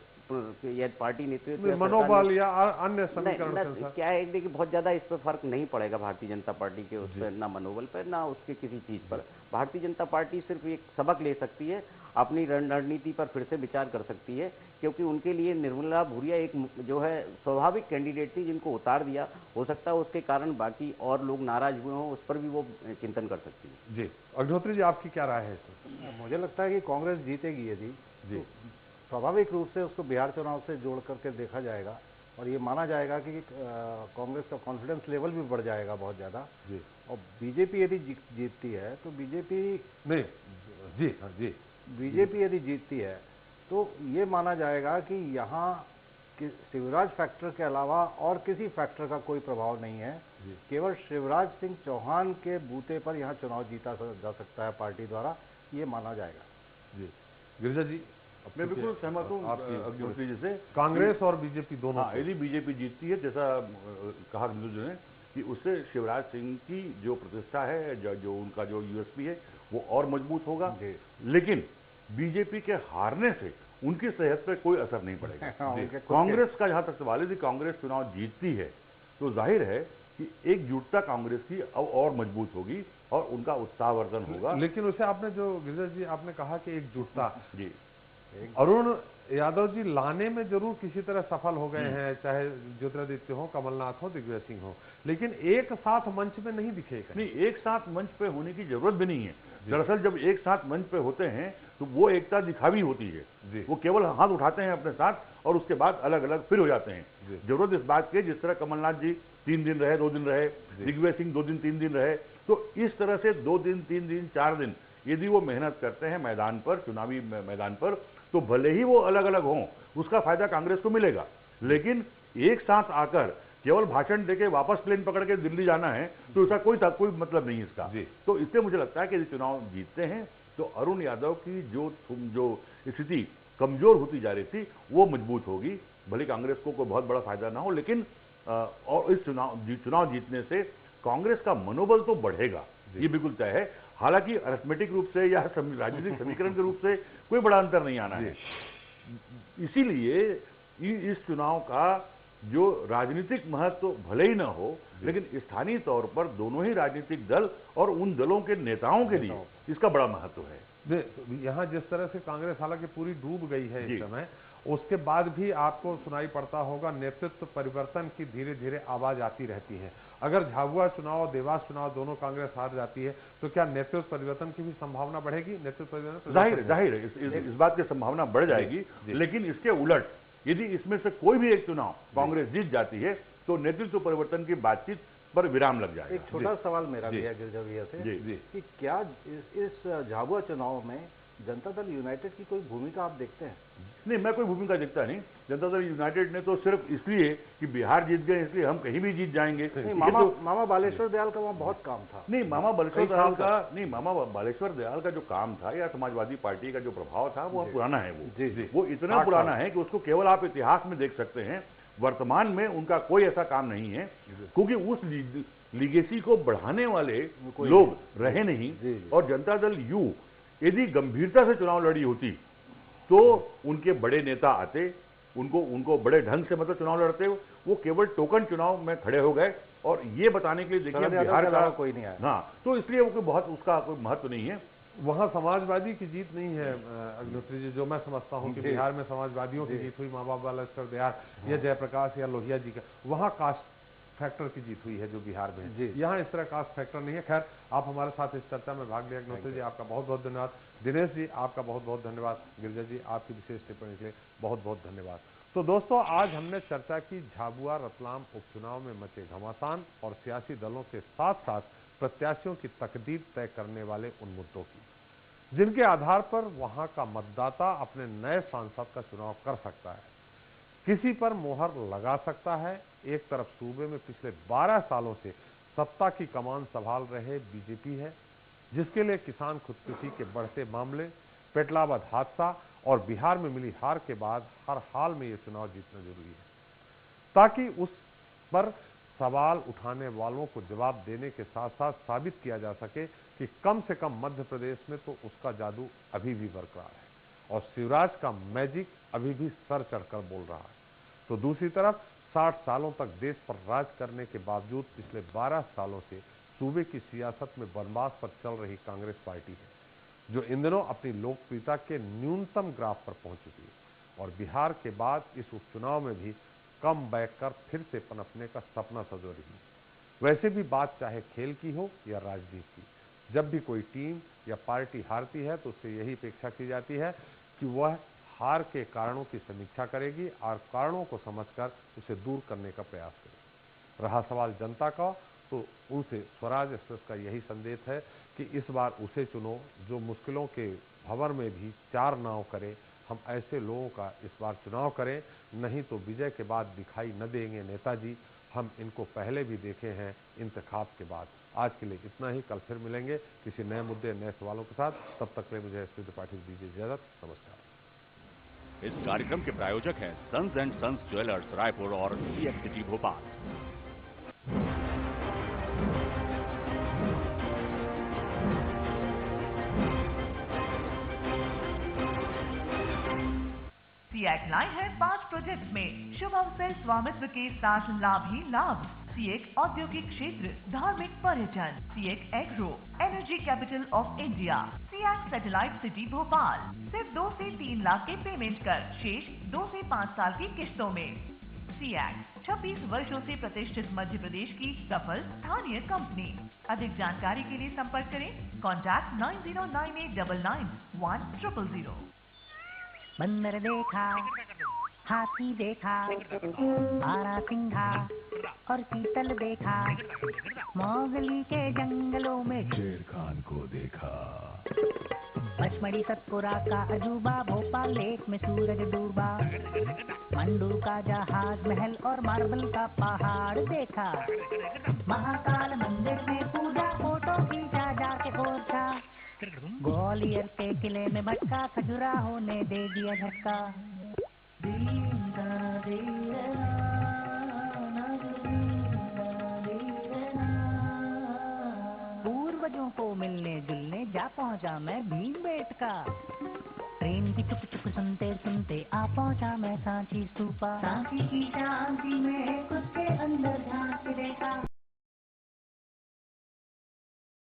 S6: या पार्टी नेतृत्व
S1: मनोबल या अन्य समीकरण
S6: क्या है, देखिए बहुत ज्यादा इस पर फर्क नहीं पड़ेगा भारतीय जनता पार्टी के उस पर, ना मनोबल पर ना उसके किसी चीज पर। भारतीय जनता पार्टी सिर्फ एक सबक ले सकती है, अपनी रणनीति पर फिर से विचार कर सकती है, क्योंकि उनके लिए निर्मला भूरिया एक जो है स्वाभाविक कैंडिडेट थी जिनको उतार दिया। हो सकता है उसके कारण बाकी और लोग नाराज हुए हों, उस पर भी वो चिंतन कर सकती है।
S1: जी, अग्निहोत्री जी आपकी क्या राय है?
S7: मुझे लगता है कि कांग्रेस जीतेगी यदि जी, स्वाभाविक रूप से उसको बिहार चुनाव से जोड़ करके देखा जाएगा और ये माना जाएगा कि कांग्रेस का कॉन्फिडेंस लेवल भी बढ़ जाएगा बहुत ज़्यादा। जी, और बीजेपी यदि जीतती है तो बीजेपी यदि जीतती है तो ये माना जाएगा कि यहाँ शिवराज फैक्टर के अलावा और किसी फैक्टर का कोई प्रभाव नहीं है, केवल शिवराज सिंह चौहान के बूते पर यहाँ चुनाव जीता जा सकता है पार्टी द्वारा, ये माना जाएगा।
S1: जी, गिरिजा जी,
S5: मैं बिल्कुल सहमत हूँ अग्निहोत्री जी से।
S1: कांग्रेस और बीजेपी दोनों,
S5: यदि बीजेपी जीतती है, जैसा कहा अग्निहोत्री ने कि उससे शिवराज सिंह की जो प्रतिष्ठा है, जो उनका जो यूएसपी है वो और मजबूत होगा, लेकिन बीजेपी के हारने से उनकी सेहत पर कोई असर नहीं पड़ेगा। कांग्रेस का जहां तक सवाल है, यदि कांग्रेस चुनाव जीतती है तो जाहिर है कि एकजुटता कांग्रेस की अब और मजबूत होगी और उनका उत्साहवर्धन होगा।
S1: लेकिन उसे आपने जो गिरिजा जी आपने कहा कि एकजुटता, जी अरुण यादव जी लाने में जरूर किसी तरह सफल हो गए हैं, चाहे ज्योतिरादित्य हो, कमलनाथ हो, दिग्विजय सिंह हो, लेकिन एक साथ मंच पे नहीं दिखे।
S5: नहीं, एक साथ मंच पे होने की जरूरत भी नहीं है। दरअसल जब एक साथ मंच पे होते हैं तो वो एकता दिखावी होती है। वो केवल हाथ उठाते हैं अपने साथ और उसके बाद अलग अलग फिर हो जाते हैं। जरूरत इस बात की, जिस तरह कमलनाथ जी 3 दिन रहे, 2 दिन रहे, दिग्विजय सिंह 2 दिन 3 दिन रहे, तो इस तरह से 2 दिन 3 दिन 4 दिन यदि वो मेहनत करते हैं मैदान पर, चुनावी मैदान पर, तो भले ही वो अलग अलग हों, उसका फायदा कांग्रेस को मिलेगा। लेकिन एक साथ आकर केवल भाषण देके वापस प्लेन पकड़ के दिल्ली जाना है तो इसका कोई मतलब नहीं इसका। तो इससे मुझे लगता है कि यदि चुनाव जीतते हैं तो अरुण यादव की जो स्थिति कमजोर होती जा रही थी वो मजबूत होगी। भले कांग्रेस को कोई बहुत बड़ा फायदा ना हो, लेकिन और इस चुनाव जीतने से कांग्रेस का मनोबल तो बढ़ेगा, ये बिल्कुल तय है। हालांकि अरिथमेटिक रूप से या राजनीतिक समीकरण के रूप से कोई बड़ा अंतर नहीं आना है। इसीलिए इस चुनाव का जो राजनीतिक महत्व भले ही ना हो, लेकिन स्थानीय तौर पर दोनों ही राजनीतिक दल और उन दलों के नेताओं के लिए इसका बड़ा महत्व है।
S1: यहाँ जिस तरह से कांग्रेस हालांकि पूरी डूब गई है इस समय, उसके बाद भी आपको सुनाई पड़ता होगा नेतृत्व परिवर्तन की धीरे धीरे आवाज आती रहती है। अगर झाबुआ चुनाव और देवास चुनाव दोनों कांग्रेस हार जाती है तो क्या नेतृत्व परिवर्तन की भी संभावना बढ़ेगी? नेतृत्व परिवर्तन
S5: जाहिर है इस बात की संभावना बढ़ जाएगी। लेकिन इसके उलट यदि इसमें से कोई भी एक चुनाव कांग्रेस जीत जाती है तो नेतृत्व परिवर्तन की बातचीत पर विराम लग जाएगा।
S7: एक छोटा सवाल मेरा भी है गिरजा भैया से कि क्या इस झाबुआ चुनाव में जनता दल यूनाइटेड की कोई भूमिका आप देखते हैं?
S5: नहीं, मैं कोई भूमिका देखता नहीं। जनता दल यूनाइटेड ने तो सिर्फ इसलिए कि बिहार जीत गए इसलिए हम कहीं भी जीत जाएंगे।
S7: मामा बालेश्वर दयाल का वहाँ बहुत काम था।
S5: नहीं, मामा बालेश्वर दयाल का जो काम था या समाजवादी पार्टी का जो प्रभाव था वो पुराना है। वो इतना पुराना है कि उसको केवल आप इतिहास में देख सकते हैं। वर्तमान में उनका कोई ऐसा काम नहीं है क्योंकि उस लीगेसी को बढ़ाने वाले लोग रहे नहीं। और जनता दल यू यदि गंभीरता से चुनाव लड़ी होती तो उनके बड़े नेता आते, उनको बड़े ढंग से मतलब चुनाव लड़ते। वो केवल टोकन चुनाव में खड़े हो गए और ये बताने के लिए देखिए बिहार का
S7: कोई नहीं आया।
S5: हाँ, तो इसलिए वो बहुत उसका कोई महत्व नहीं है।
S1: वहां समाजवादी की जीत नहीं है अग्निहोत्री जी, जो मैं समझता हूं कि बिहार में समाजवादियों की जीत हुई, मामा बालेश्वर दयाल या जयप्रकाश या लोहिया जी का, वहां कास्ट फैक्टर की जीत हुई है जो बिहार में है। यहाँ इस तरह कास्ट फैक्टर नहीं है। खैर, आप हमारे साथ इस चर्चा में भाग लिया। अग्निहोत्री जी आपका बहुत बहुत धन्यवाद। दिनेश जी आपका बहुत बहुत धन्यवाद। गिरजा जी आपकी विशेष टिप्पणी के लिए बहुत बहुत धन्यवाद। तो दोस्तों, आज हमने चर्चा की झाबुआ रतलाम उपचुनाव में मचे घमासान और सियासी दलों के साथ साथ प्रत्याशियों की तकदीर तय करने वाले उन मुद्दों की, जिनके आधार पर वहां का मतदाता अपने नए सांसद का चुनाव कर सकता है, किसी पर मोहर लगा सकता है। एक तरफ सूबे में पिछले 12 सालों से सत्ता की कमान संभाल रहे बीजेपी है, जिसके लिए किसान खुदकुशी के बढ़ते मामले, पेटलाबाद हादसा और बिहार में मिली हार के बाद हर हाल में ये चुनाव जीतना जरूरी है, ताकि उस पर सवाल उठाने वालों को जवाब देने के साथ साथ साबित किया जा सके कि कम से कम मध्य प्रदेश में तो उसका जादू अभी भी बरकरार है और शिवराज का मैजिक अभी भी सर चढ़कर बोल रहा है। तो दूसरी तरफ 60 सालों तक देश पर राज करने के बावजूद पिछले 12 सालों से सूबे की सियासत में बनवास पर चल रही कांग्रेस पार्टी है, जो इन दिनों अपनी लोकप्रियता के न्यूनतम ग्राफ पर पहुंच चुकी है और बिहार के बाद इस उपचुनाव में भी कम बैक कर फिर से पनपने का सपना सजो रही है। वैसे भी बात चाहे खेल की हो या राजनीति की, जब भी कोई टीम या पार्टी हारती है तो उससे यही अपेक्षा की जाती है कि वह हार के कारणों की समीक्षा करेगी और कारणों को समझकर उसे दूर करने का प्रयास करेगी। रहा सवाल जनता का, तो उनसे स्वराज एक्सप्रेस का यही संदेश है कि इस बार उसे चुनो जो मुश्किलों के भंवर में भी 4 नाव करे। हम ऐसे लोगों का इस बार चुनाव करें, नहीं तो विजय के बाद दिखाई न देंगे नेताजी। हम इनको पहले भी देखे हैं इंतखाब के बाद। आज के लिए इतना ही, कल फिर मिलेंगे किसी नए मुद्दे नए सवालों के साथ। तब तक के लिए मुझे एस त्रिपाठी दीजिए इजाजत। नमस्कार।
S2: इस कार्यक्रम के प्रायोजक हैं Sons and Sons Jewellers Raipur और CX City Bhopal.
S13: CX line है 5 प्रोजेक्ट में शुभ अवसर, स्वामित्व के साथ लाभ ही लाभ। सीएक औद्योगिक क्षेत्र, धार्मिक पर्यटन, सीएक agro, energy capital of India, सीएक सैटेलाइट सिटी भोपाल। सिर्फ 2 से 3 लाख के पेमेंट कर, शेष 2 से 5 साल की किस्तों में। सीएक 26 वर्षों से प्रतिष्ठित मध्य प्रदेश की सफल स्थानीय कंपनी। अधिक जानकारी के लिए संपर्क करें कॉन्टैक्ट 9098991000।
S14: बंदर देखा, हाथी देखा, बारहसिंघा और चीतल देखा, मोगली के जंगलों में शेर खान को देखा। पचमढ़ी सतपुरा का अजूबा, भोपाल लेक में सूरज डूबा, मंडू का जहाज महल और मार्बल का पहाड़ देखा। महाकाल मंदिर में पूजा, फोटो खींचा जाके ओछा, ग्वालियर के किले में भटका, खजुराहो ने दे दिया झटका। पूर्वजों को मिलने जुलने जा पहुंचा मैं भीमबेटका। ट्रेन की चुक चुक सुनते सुनते आ पहुंचा मैं सांची स्तूपा। सांची की शांति में खुद के अंदर झांक देखा।